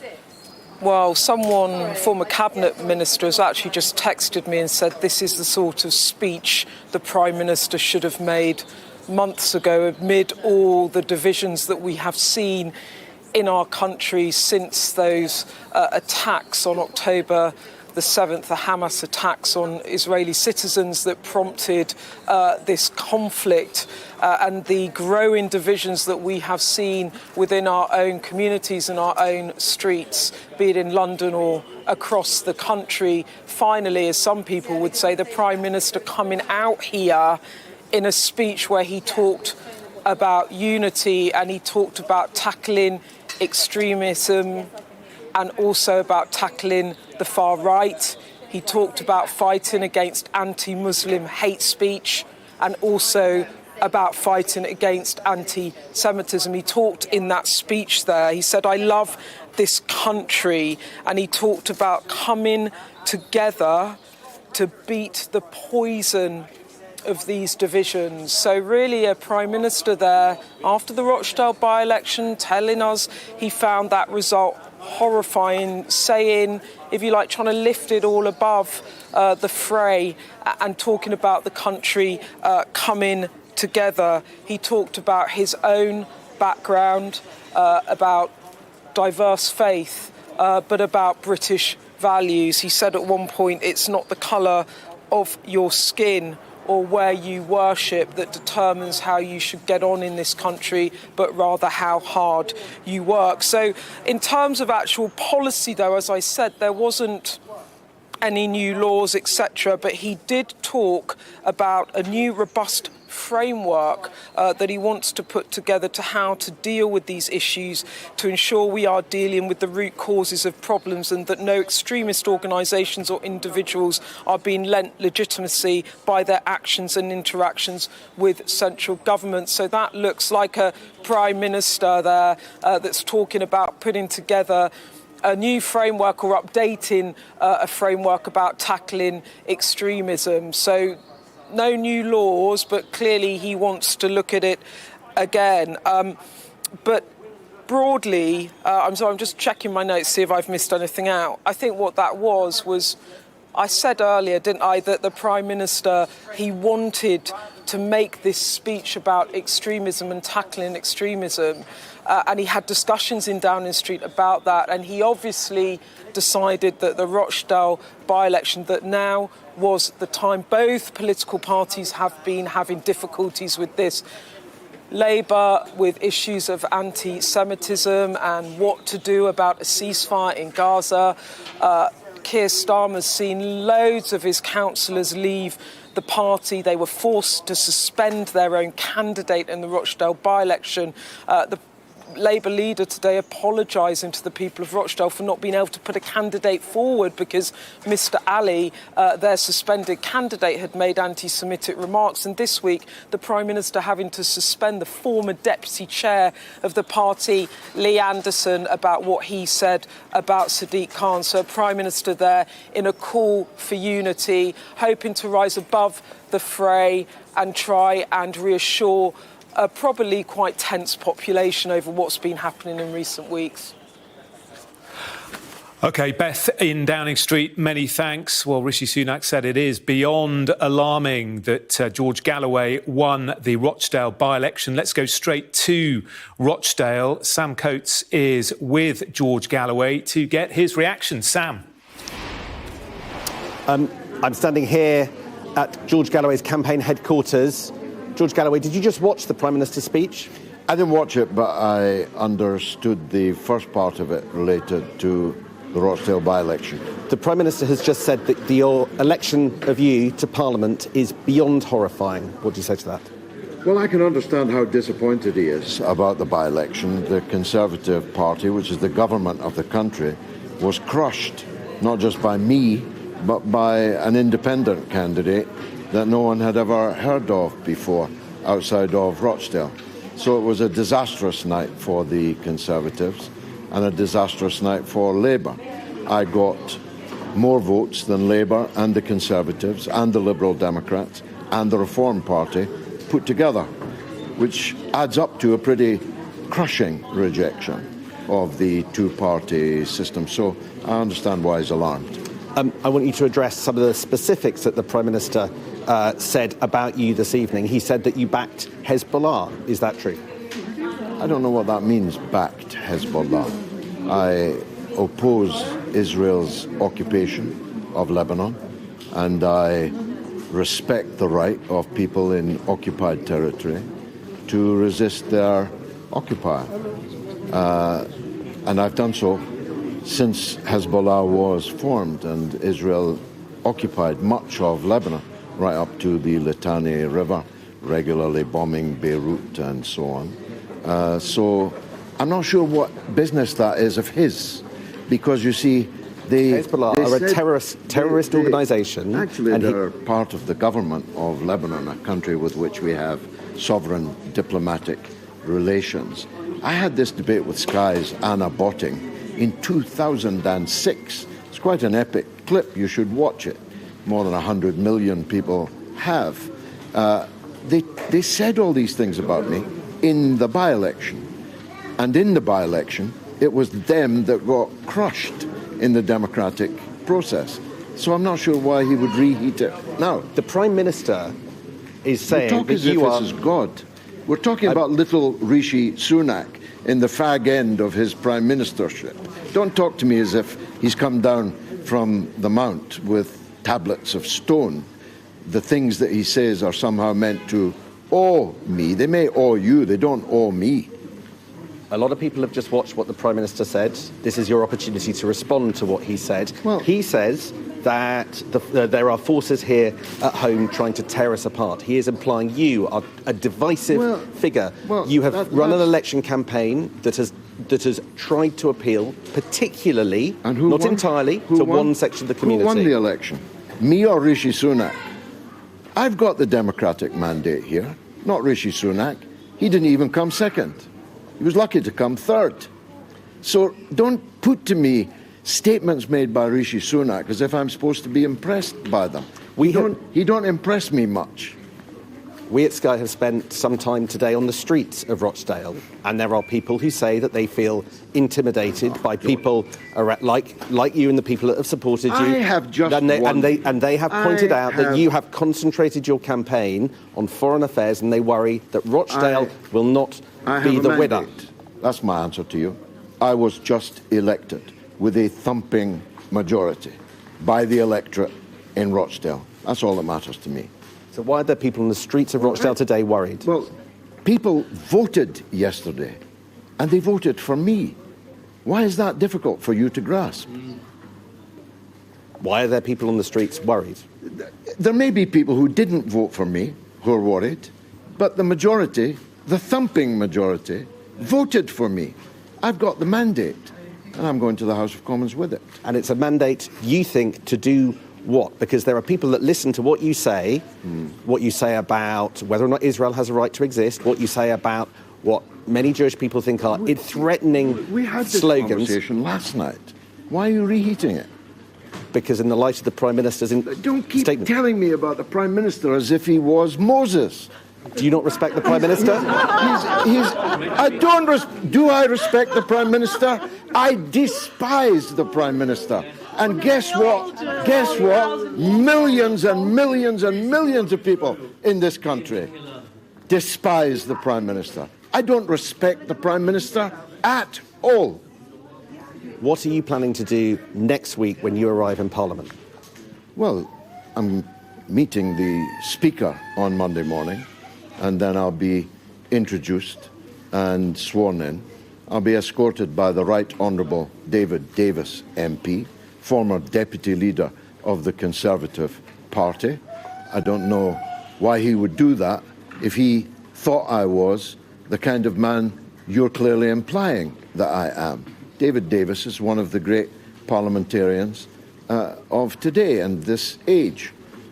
Well, someone, former cabinet minister, has actually just texted me and said this is the sort of speech the Prime Minister should have made months ago amid all the divisions that we have seen in our country since those attacks on October the 7th, the Hamas attacks on Israeli citizens that prompted this conflict and the growing divisions that we have seen within our own communities and our own streets, be it in London or across the country. Finally, as some people would say, the Prime Minister coming out here in a speech where he talked about unity and he talked about tackling extremism and also about tackling the far right. He talked about fighting against anti-Muslim hate speech and also about fighting against anti-Semitism. He talked in that speech there. He said, I love this country. And he talked about coming together to beat the poison of these divisions. So really a Prime Minister there after the Rochdale by-election telling us he found that result horrifying, saying, if you like, trying to lift it all above the fray and talking about the country coming together. He talked about his own background, about diverse faith, but about British values. He said at one point, it's not the colour of your skin or where you worship that determines how you should get on in this country, but rather how hard you work. So in terms of actual policy, though, as I said, there wasn't any new laws, etc., but he did talk about a new robust framework that he wants to put together to how to deal with these issues, to ensure we are dealing with the root causes of problems and that no extremist organisations or individuals are being lent legitimacy by their actions and interactions with central government. So that looks like a Prime Minister there that's talking about putting together a new framework or updating a framework about tackling extremism. So no new laws, but clearly he wants to look at it again. But broadly, I'm just checking my notes, see if I've missed anything out. I think what that was I said earlier, didn't I, that the Prime Minister, he wanted to make this speech about extremism and tackling extremism. And he had discussions in Downing Street about that. And he obviously decided that the Rochdale by-election, that now was the time. Both political parties have been having difficulties with this. Labour with issues of anti-Semitism and what to do about a ceasefire in Gaza. Keir Starmer's seen loads of his councillors leave the party. They were forced to suspend their own candidate in the Rochdale by-election. The Labour leader today apologising to the people of Rochdale for not being able to put a candidate forward because Mr Ali, their suspended candidate, had made anti-Semitic remarks. And this week, the Prime Minister having to suspend the former deputy chair of the party, Lee Anderson, about what he said about Sadiq Khan. So a Prime Minister there in a call for unity, hoping to rise above the fray and try and reassure a probably quite tense population over what's been happening in recent weeks. OK, Beth in Downing Street, many thanks. Well, Rishi Sunak said it is beyond alarming that George Galloway won the Rochdale by-election. Let's go straight to Rochdale. Sam Coates is with George Galloway to get his reaction. Sam. I'm standing here at George Galloway's campaign headquarters. George Galloway, did you just watch the Prime Minister's speech? I didn't watch it, but I understood the first part of it related to the Rochdale by-election. The Prime Minister has just said that your election of you to Parliament is beyond horrifying. What do you say to that? Well, I can understand how disappointed he is about the by-election. The Conservative Party, which is the government of the country, was crushed, not just by me, but by an independent candidate that no one had ever heard of before outside of Rochdale. So it was a disastrous night for the Conservatives and a disastrous night for Labour. I got more votes than Labour and the Conservatives and the Liberal Democrats and the Reform Party put together, which adds up to a pretty crushing rejection of the two-party system. So I understand why he's alarmed. I want you to address some of the specifics that the Prime Minister said about you this evening. He said that you backed Hezbollah. Is that true? I don't know what that means, backed Hezbollah. I oppose Israel's occupation of Lebanon, and I respect the right of people in occupied territory to resist their occupier. And I've done so since Hezbollah was formed and Israel occupied much of Lebanon, right up to the Litani River, regularly bombing Beirut and so on. So I'm not sure what business that is of his, because you see, Hezbollah are a terrorist organisation. Actually, they're part of the government of Lebanon, a country with which we have sovereign diplomatic relations. I had this debate with Sky's Anna Botting in 2006. It's quite an epic clip. You should watch it. More than 100 million people have. They said all these things about me in the by-election. And in the by-election, it was them that got crushed in the democratic process. So I'm not sure why he would reheat it now. The Prime Minister is saying that you are... This is God. We're talking about little Rishi Sunak in the fag end of his prime ministership. Don't talk to me as if he's come down from the mount with tablets of stone. The things that he says are somehow meant to awe me. They may awe you, they don't awe me. A lot of people have just watched what the Prime Minister said. This is your opportunity to respond to what he said. Well, he says that there are forces here at home trying to tear us apart. He is implying you are a divisive figure. You have run an election campaign that has tried to appeal, particularly, not entirely, to one section of the community. Who won the election? Me or Rishi Sunak? I've got the democratic mandate here, not Rishi Sunak. He didn't even come second. He was lucky to come third. So don't put to me statements made by Rishi Sunak as if I'm supposed to be impressed by them. He don't impress me much. We at Sky have spent some time today on the streets of Rochdale, and there are people who say that they feel intimidated by people like you and the people that have supported you. I have just and they have pointed out that you have concentrated your campaign on foreign affairs, and they worry that Rochdale will not be the winner. That's my answer to you. I was just elected with a thumping majority by the electorate in Rochdale. That's all that matters to me. So why are there people on the streets of Rochdale today worried? Well, people voted yesterday, and they voted for me. Why is that difficult for you to grasp? Why are there people on the streets worried? There may be people who didn't vote for me who are worried, but the majority, the thumping majority, voted for me. I've got the mandate, and I'm going to the House of Commons with it. And it's a mandate, you think, to do what? Because there are people that listen to what you say about whether or not Israel has a right to exist, what you say about what many Jewish people think are threatening slogans. We had this conversation last night. Why are you reheating it? Because in the light of the Prime Minister's Don't keep statement. telling me about the Prime Minister as if he was Moses. Do you not respect the Prime Minister? Do I respect the Prime Minister? I despise the Prime Minister. And guess what? Guess what? Millions and millions and millions of people in this country despise the Prime Minister. I don't respect the Prime Minister at all. What are you planning to do next week when you arrive in Parliament? Well, I'm meeting the Speaker on Monday morning, and then I'll be introduced and sworn in. I'll be escorted by the Right Honourable David Davis MP, former Deputy Leader of the Conservative Party. I don't know why he would do that if he thought I was the kind of man you're clearly implying that I am. David Davis is one of the great parliamentarians of today and this age.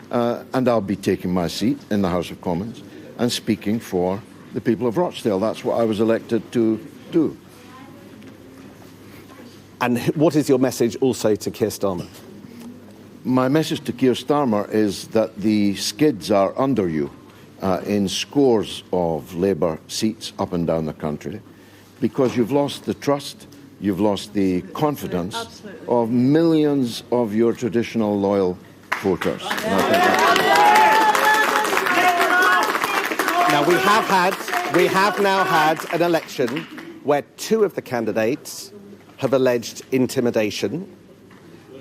And I'll be taking my seat in the House of Commons and speaking for the people of Rochdale. That's what I was elected to do. And what is your message also to Keir Starmer? My message to Keir Starmer is that the skids are under you in scores of Labour seats up and down the country because you've lost the trust, you've lost the confidence of millions of your traditional loyal voters. Now, we have now had an election where two of the candidates have alleged intimidation.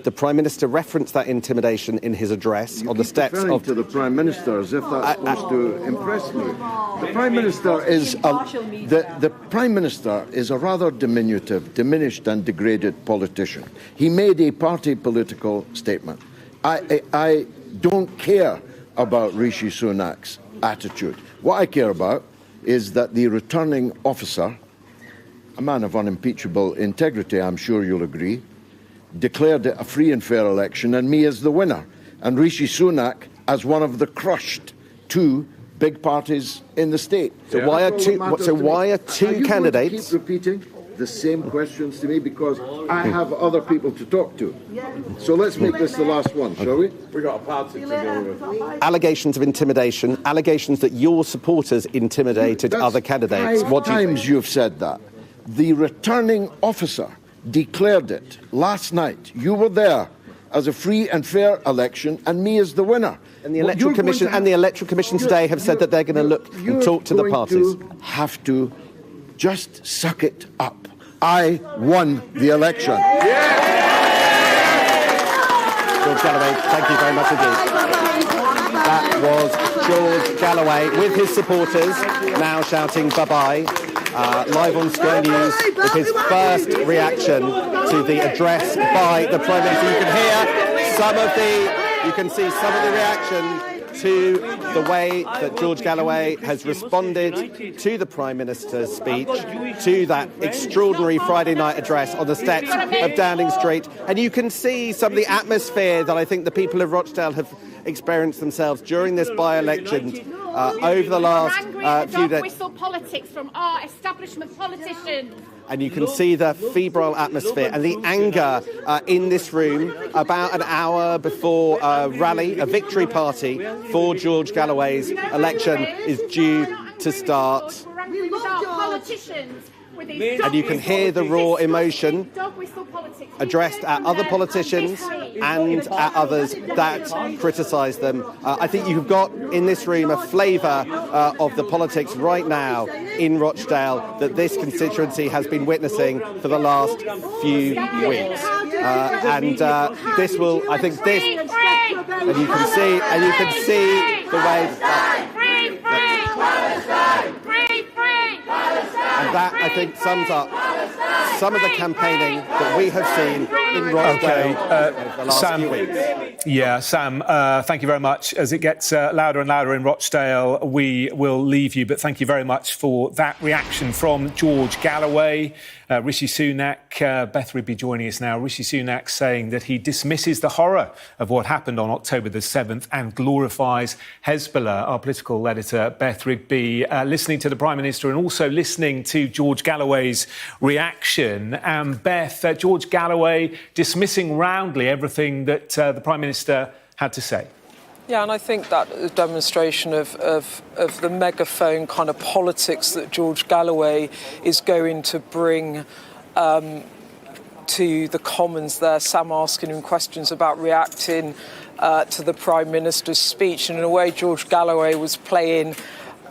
The Prime Minister referenced that intimidation in his address on the steps of... to the Prime Minister as if that's supposed to impress me. The Prime Minister is the Prime Minister is a rather diminutive, diminished and degraded politician. He made a party political statement. I don't care about Rishi Sunak's attitude. What I care about is that the returning officer, a man of unimpeachable integrity, I'm sure you'll agree, declared it a free and fair election and me as the winner, and Rishi Sunak as one of the crushed two big parties in the state. So why are two candidates... Keep repeating the same questions to me because I have other people to talk to. So let's make this the last one, shall we? We've got a party to deal with. Allegations of intimidation, allegations that your supporters intimidated other candidates. Five times you've said that. The returning officer declared it last night. You were there as a free and fair election and me as the winner. And the Electoral Commission today have said that they're going to look and talk to the parties. Have to just suck it up. I won the election. George Galloway, thank you very much indeed. That was George Galloway with his supporters now shouting bye-bye. Live on Sky News with his first reaction to the address by the Prime Minister. You can see some of the reaction to the way that George Galloway has responded to the Prime Minister's speech, to that extraordinary Friday night address on the steps of Downing Street. And you can see some of the atmosphere that I think the people of Rochdale have experienced themselves during this by-election over the last few days. Whistle politics from our establishment politicians. And you can see the febrile atmosphere and the anger in this room about an hour before a rally, a victory party for George Galloway's election is due to start. And you can hear the raw emotion addressed at other politicians and at others that criticise them. I think you've got in this room a flavour of the politics right now in Rochdale that this constituency has been witnessing for the last few weeks. This will, I think this, and you can see the way and that, I think, sums up some of the campaigning that we have seen in Rochdale over the last few weeks. Yeah, Sam, thank you very much. As it gets louder and louder in Rochdale, we will leave you. But thank you very much for that reaction from George Galloway. Rishi Sunak, Beth Rigby joining us now. Rishi Sunak saying that he dismisses the horror of what happened on October the 7th and glorifies Hezbollah. Our political editor, Beth Rigby, listening to the Prime Minister and also listening to George Galloway's reaction. Beth, George Galloway dismissing roundly everything that the Prime Minister had to say. Yeah, and I think that is a demonstration of the megaphone kind of politics that George Galloway is going to bring to the Commons there. Sam asking him questions about reacting to the Prime Minister's speech. And in a way, George Galloway was playing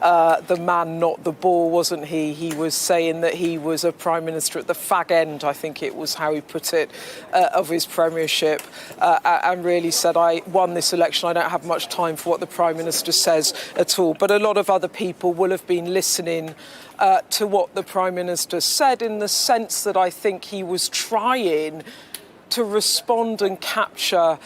the man, not the ball, wasn't he? He was saying that he was a Prime Minister at the fag end, I think it was how he put it, of his premiership, and really said, I won this election, I don't have much time for what the Prime Minister says at all. But a lot of other people will have been listening to what the Prime Minister said, in the sense that I think he was trying to respond and capture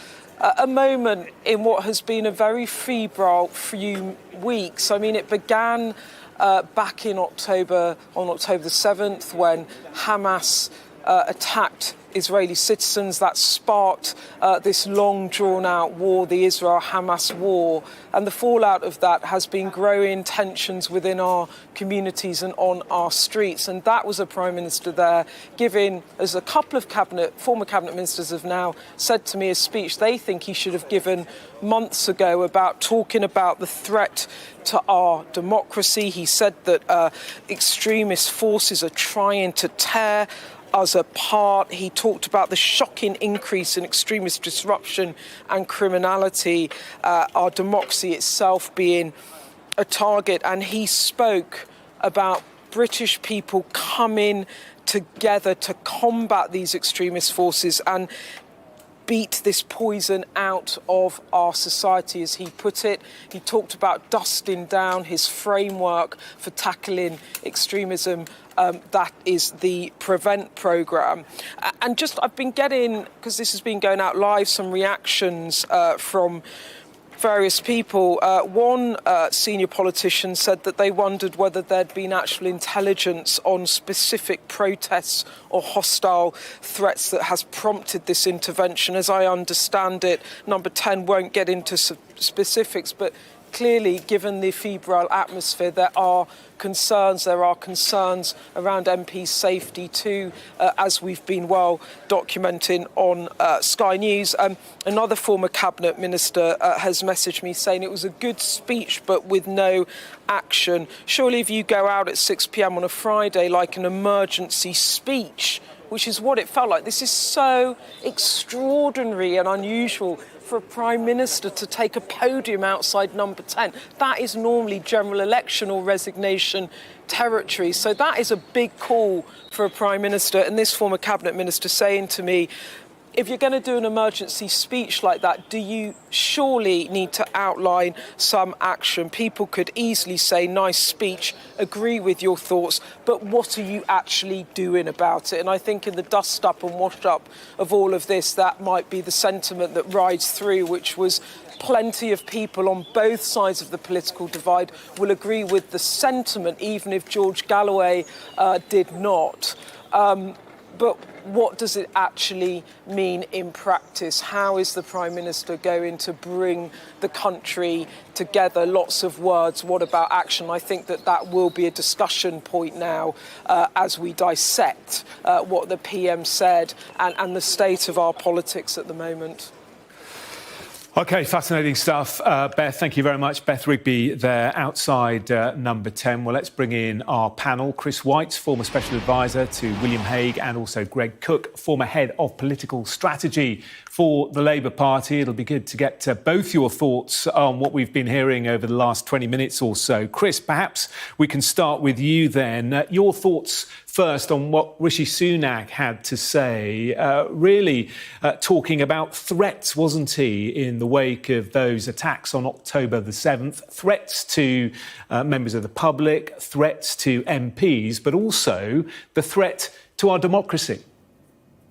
a moment in what has been a very febrile few weeks. I mean, it began back in October, on October the 7th, when Hamas attacked Israeli citizens. That sparked this long drawn-out war, the Israel-Hamas war. And the fallout of that has been growing tensions within our communities and on our streets. And that was a Prime Minister there giving, as a couple of former Cabinet Ministers have now said to me, a speech they think he should have given months ago about talking about the threat to our democracy. He said that extremist forces are trying to tear us apart. He talked about the shocking increase in extremist disruption and criminality, our democracy itself being a target. And he spoke about British people coming together to combat these extremist forces and beat this poison out of our society, as he put it. He talked about dusting down his framework for tackling extremism. That is the Prevent programme. And just, I've been getting, because this has been going out live, some reactions from various people. One senior politician said that they wondered whether there'd been actual intelligence on specific protests or hostile threats that has prompted this intervention. As I understand it, Number 10 won't get into specifics, but clearly, given the febrile atmosphere, there are concerns. There are concerns around MPs' safety too, as we've been well documenting on Sky News. Another former Cabinet Minister has messaged me saying it was a good speech, but with no action. Surely if you go out at 6 p.m. on a Friday like an emergency speech, which is what it felt like. This is so extraordinary and unusual for a Prime Minister to take a podium outside Number 10. That is normally general election or resignation territory. So that is a big call for a Prime Minister. And this former Cabinet Minister saying to me, if you're going to do an emergency speech like that, do you surely need to outline some action? People could easily say, nice speech, agree with your thoughts, but what are you actually doing about it? And I think in the dust up and wash up of all of this, that might be the sentiment that rides through, which was plenty of people on both sides of the political divide will agree with the sentiment, even if George Galloway did not. But what does it actually mean in practice? How is the Prime Minister going to bring the country together? Lots of words. What about action? I think that will be a discussion point now as we dissect what the PM said and the state of our politics at the moment. OK, fascinating stuff. Beth, thank you very much. Beth Rigby there outside Number 10. Well, let's bring in our panel. Chris White, former Special Advisor to William Hague, and also Greg Cook, former Head of Political Strategy for the Labour Party. It'll be good to get both your thoughts on what we've been hearing over the last 20 minutes or so. Chris, perhaps we can start with you then. Your thoughts first on what Rishi Sunak had to say, really talking about threats, wasn't he, in the wake of those attacks on October the 7th, threats to members of the public, threats to MPs, but also the threat to our democracy.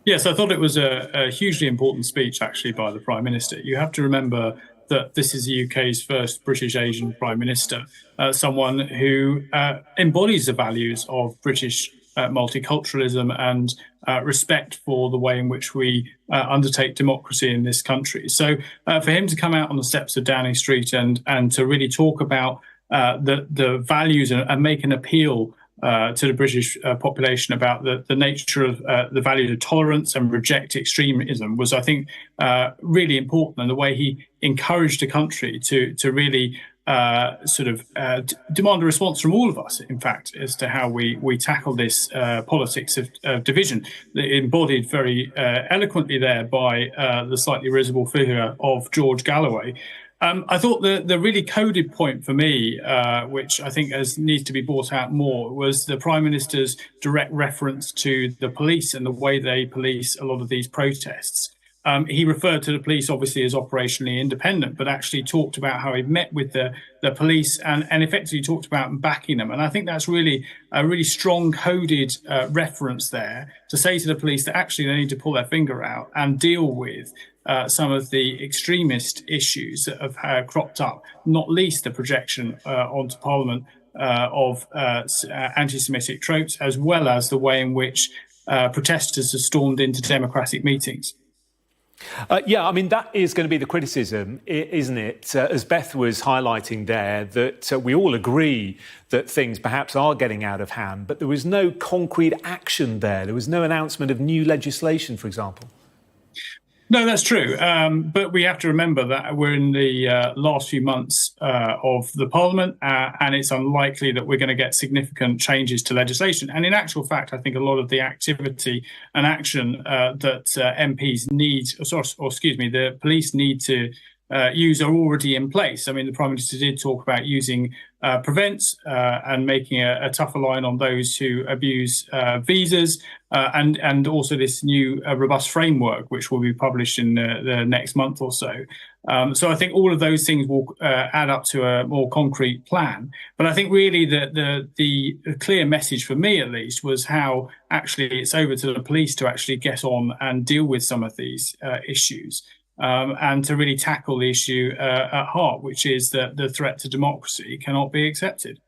Yes, I thought it was a hugely important speech, actually, by the Prime Minister. You have to remember that this is the UK's first British Asian Prime Minister, someone who embodies the values of British multiculturalism and respect for the way in which we undertake democracy in this country. So for him to come out on the steps of Downing Street and to really talk about the values and make an appeal to the British population about the nature of the values of tolerance and reject extremism was, I think, really important, and the way he encouraged the country to really demand a response from all of us, in fact, as to how we tackle this politics of division, embodied very eloquently there by the slightly risible figure of George Galloway. I thought the really coded point for me, which I think needs to be brought out more, was the Prime Minister's direct reference to the police and the way they police a lot of these protests. He referred to the police obviously as operationally independent, but actually talked about how he met with the police and effectively talked about backing them. And I think that's really a really strong coded reference there to say to the police that actually they need to pull their finger out and deal with some of the extremist issues that have cropped up, not least the projection onto Parliament of anti-Semitic tropes, as well as the way in which protesters have stormed into democratic meetings. That is going to be the criticism, isn't it? As Beth was highlighting there, that we all agree that things perhaps are getting out of hand, but there was no concrete action there. There was no announcement of new legislation, for example. No, that's true. But we have to remember that we're in the last few months of the Parliament, and it's unlikely that we're going to get significant changes to legislation. And in actual fact, I think a lot of the activity and action that MPs need, the police need to use are already in place. I mean, the Prime Minister did talk about using prevent and making a tougher line on those who abuse visas, and also this new robust framework, which will be published in the next month or so. So I think all of those things will add up to a more concrete plan. But I think really the clear message for me, at least, was how actually it's over to the police to actually get on and deal with some of these issues. And to really tackle the issue at heart, which is that the threat to democracy cannot be accepted.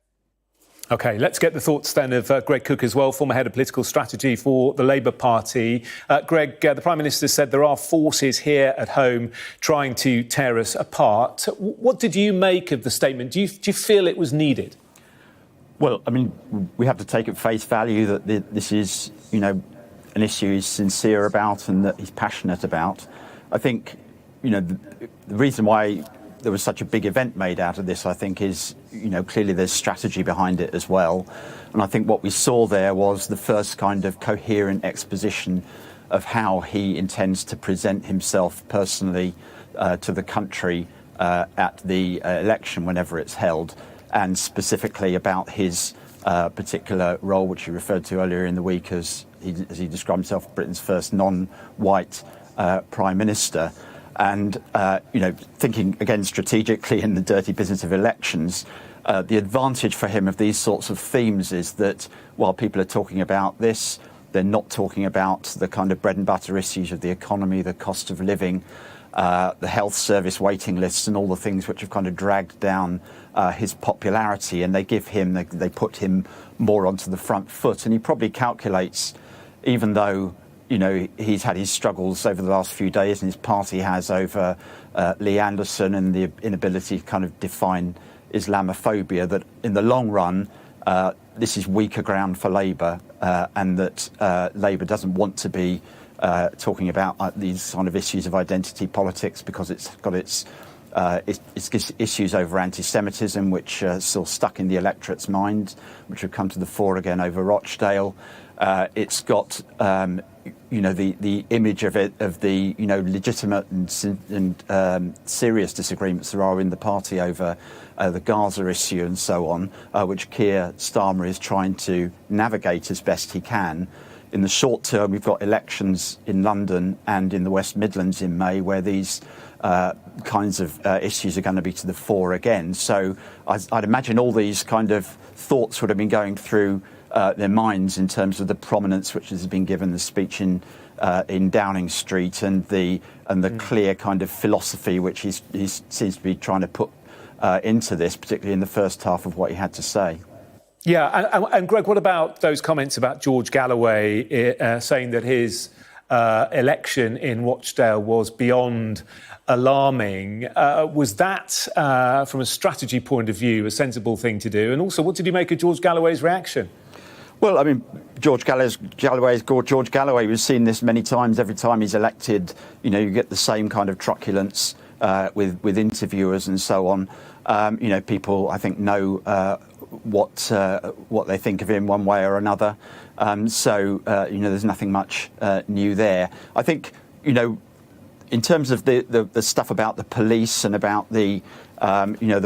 OK, let's get the thoughts then of Greg Cook as well, former head of political strategy for the Labour Party. Greg, the Prime Minister said there are forces here at home trying to tear us apart. What did you make of the statement? Do you feel it was needed? Well, I mean, we have to take at face value that this is, an issue he's sincere about and that he's passionate about. I think, the reason why there was such a big event made out of this, I think, is, clearly there's strategy behind it as well. And I think what we saw there was the first kind of coherent exposition of how he intends to present himself personally to the country at the election, whenever it's held, and specifically about his particular role, which he referred to earlier in the week as he described himself, Britain's first non-white Prime Minister. And, thinking again strategically in the dirty business of elections, the advantage for him of these sorts of themes is that while people are talking about this, they're not talking about the kind of bread and butter issues of the economy, the cost of living, the health service waiting lists and all the things which have kind of dragged down his popularity. And they put him more onto the front foot. And he probably calculates, even though he's had his struggles over the last few days, and his party has over Lee Anderson and the inability to kind of define Islamophobia, that in the long run, this is weaker ground for Labour, and that Labour doesn't want to be talking about these kind of issues of identity politics, because it's got its issues over anti-Semitism, which are still stuck in the electorate's mind, which have come to the fore again over Rochdale. It's got the image of the legitimate and serious disagreements there are in the party over the Gaza issue and so on, which Keir Starmer is trying to navigate as best he can. In the short term, we've got elections in London and in the West Midlands in May, where these kinds of issues are going to be to the fore again. So I'd imagine all these kind of thoughts would have been going through their minds in terms of the prominence which has been given the speech in Downing Street and the clear kind of philosophy which he seems to be trying to put into this, particularly in the first half of what he had to say. Yeah, and Greg, what about those comments about George Galloway saying that his election in Rochdale was beyond alarming? Was that, from a strategy point of view, a sensible thing to do? And also, what did you make of George Galloway's reaction? Well, I mean, George Galloway is George Galloway. We've seen this many times. Every time he's elected, you get the same kind of truculence with interviewers and so on. People, I think, know what they think of him one way or another. There's nothing much new there. I think, in terms of the stuff about the police and about the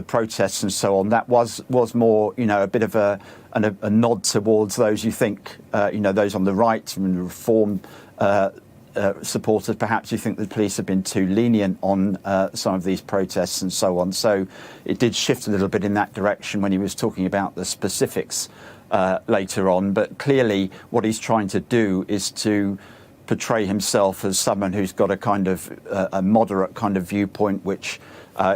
protests and so on, that was more, a bit of a nod towards those you think, those on the right and reform supporters. Perhaps you think the police have been too lenient on some of these protests and so on. So it did shift a little bit in that direction when he was talking about the specifics later on. But clearly what he's trying to do is to portray himself as someone who's got a kind of a moderate kind of viewpoint, which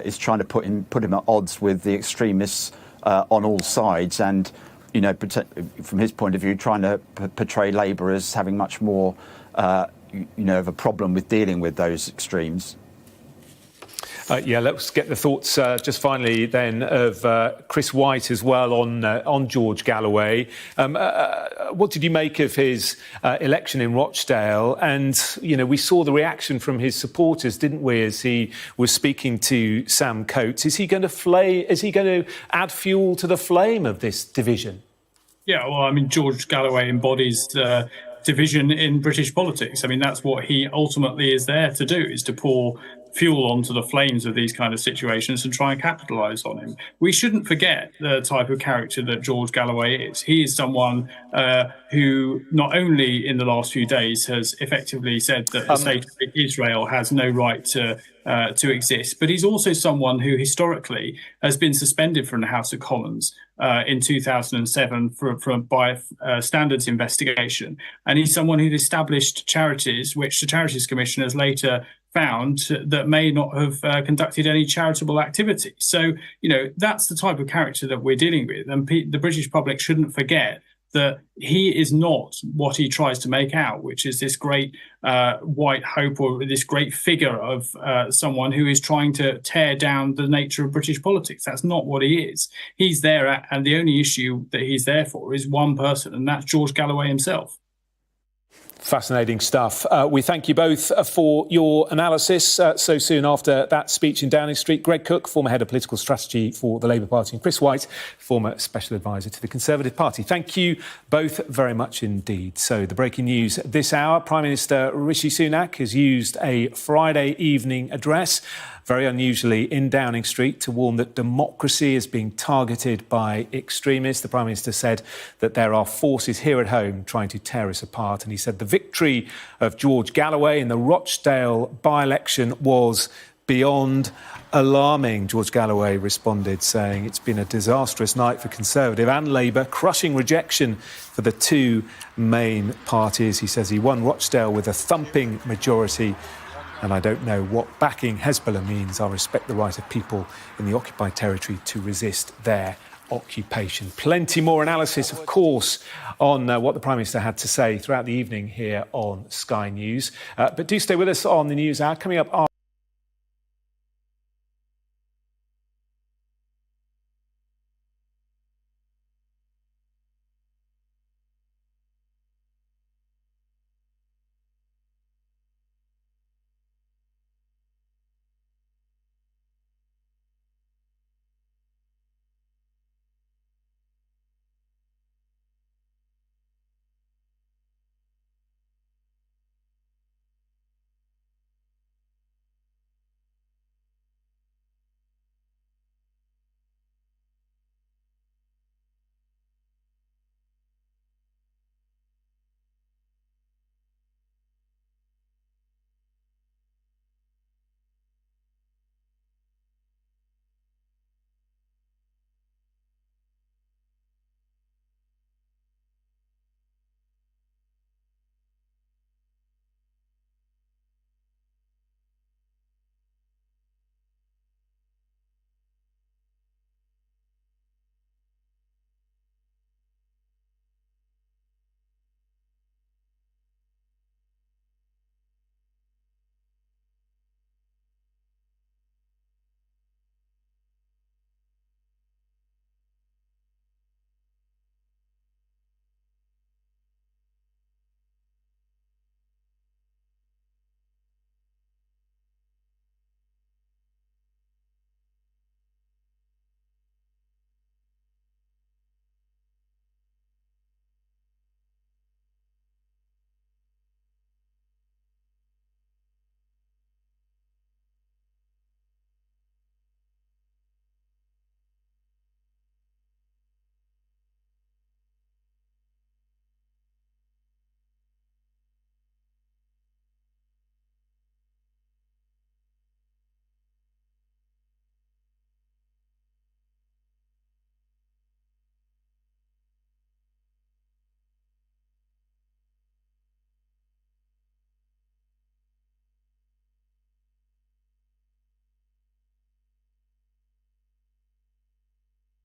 is trying to put him at odds with the extremists on all sides, and from his point of view, trying to portray Labour as having much more of a problem with dealing with those extremes. Let's get the thoughts just finally then of Chris White as well on George Galloway. What did you make of his election in Rochdale? And we saw the reaction from his supporters, didn't we, as he was speaking to Sam Coates? Is he going to add fuel to the flame of this division? Yeah, well, I mean, George Galloway embodies the division in British politics. I mean, that's what he ultimately is there to do, is to pour fuel onto the flames of these kind of situations and try and capitalise on him. We shouldn't forget the type of character that George Galloway is. He is someone who not only in the last few days has effectively said that the state of Israel has no right to exist, but he's also someone who historically has been suspended from the House of Commons in 2007 by standards investigation. And he's someone who'd established charities, which the Charities Commission has later found that may not have conducted any charitable activity. So, that's the type of character that we're dealing with. And the British public shouldn't forget that he is not what he tries to make out, which is this great white hope, or this great figure of someone who is trying to tear down the nature of British politics. That's not what he is. He's there, and the only issue that he's there for is one person, and that's George Galloway himself. Fascinating stuff. We thank you both for your analysis so soon after that speech in Downing Street. Greg Cook, former head of political strategy for the Labour Party, and Chris White, former special advisor to the Conservative Party. Thank you both very much indeed. So the breaking news this hour: Prime Minister Rishi Sunak has used a Friday evening address, very unusually in Downing Street, to warn that democracy is being targeted by extremists. The Prime Minister said that there are forces here at home trying to tear us apart. And he said the victory of George Galloway in the Rochdale by-election was beyond alarming. George Galloway responded, saying it's been a disastrous night for Conservative and Labour, crushing rejection for the two main parties. He says he won Rochdale with a thumping majority, and I don't know what backing Hezbollah means. I respect the right of people in the occupied territory to resist their occupation. Plenty more analysis, of course, on what the Prime Minister had to say throughout the evening here on Sky News. But do stay with us on the News Hour. Coming up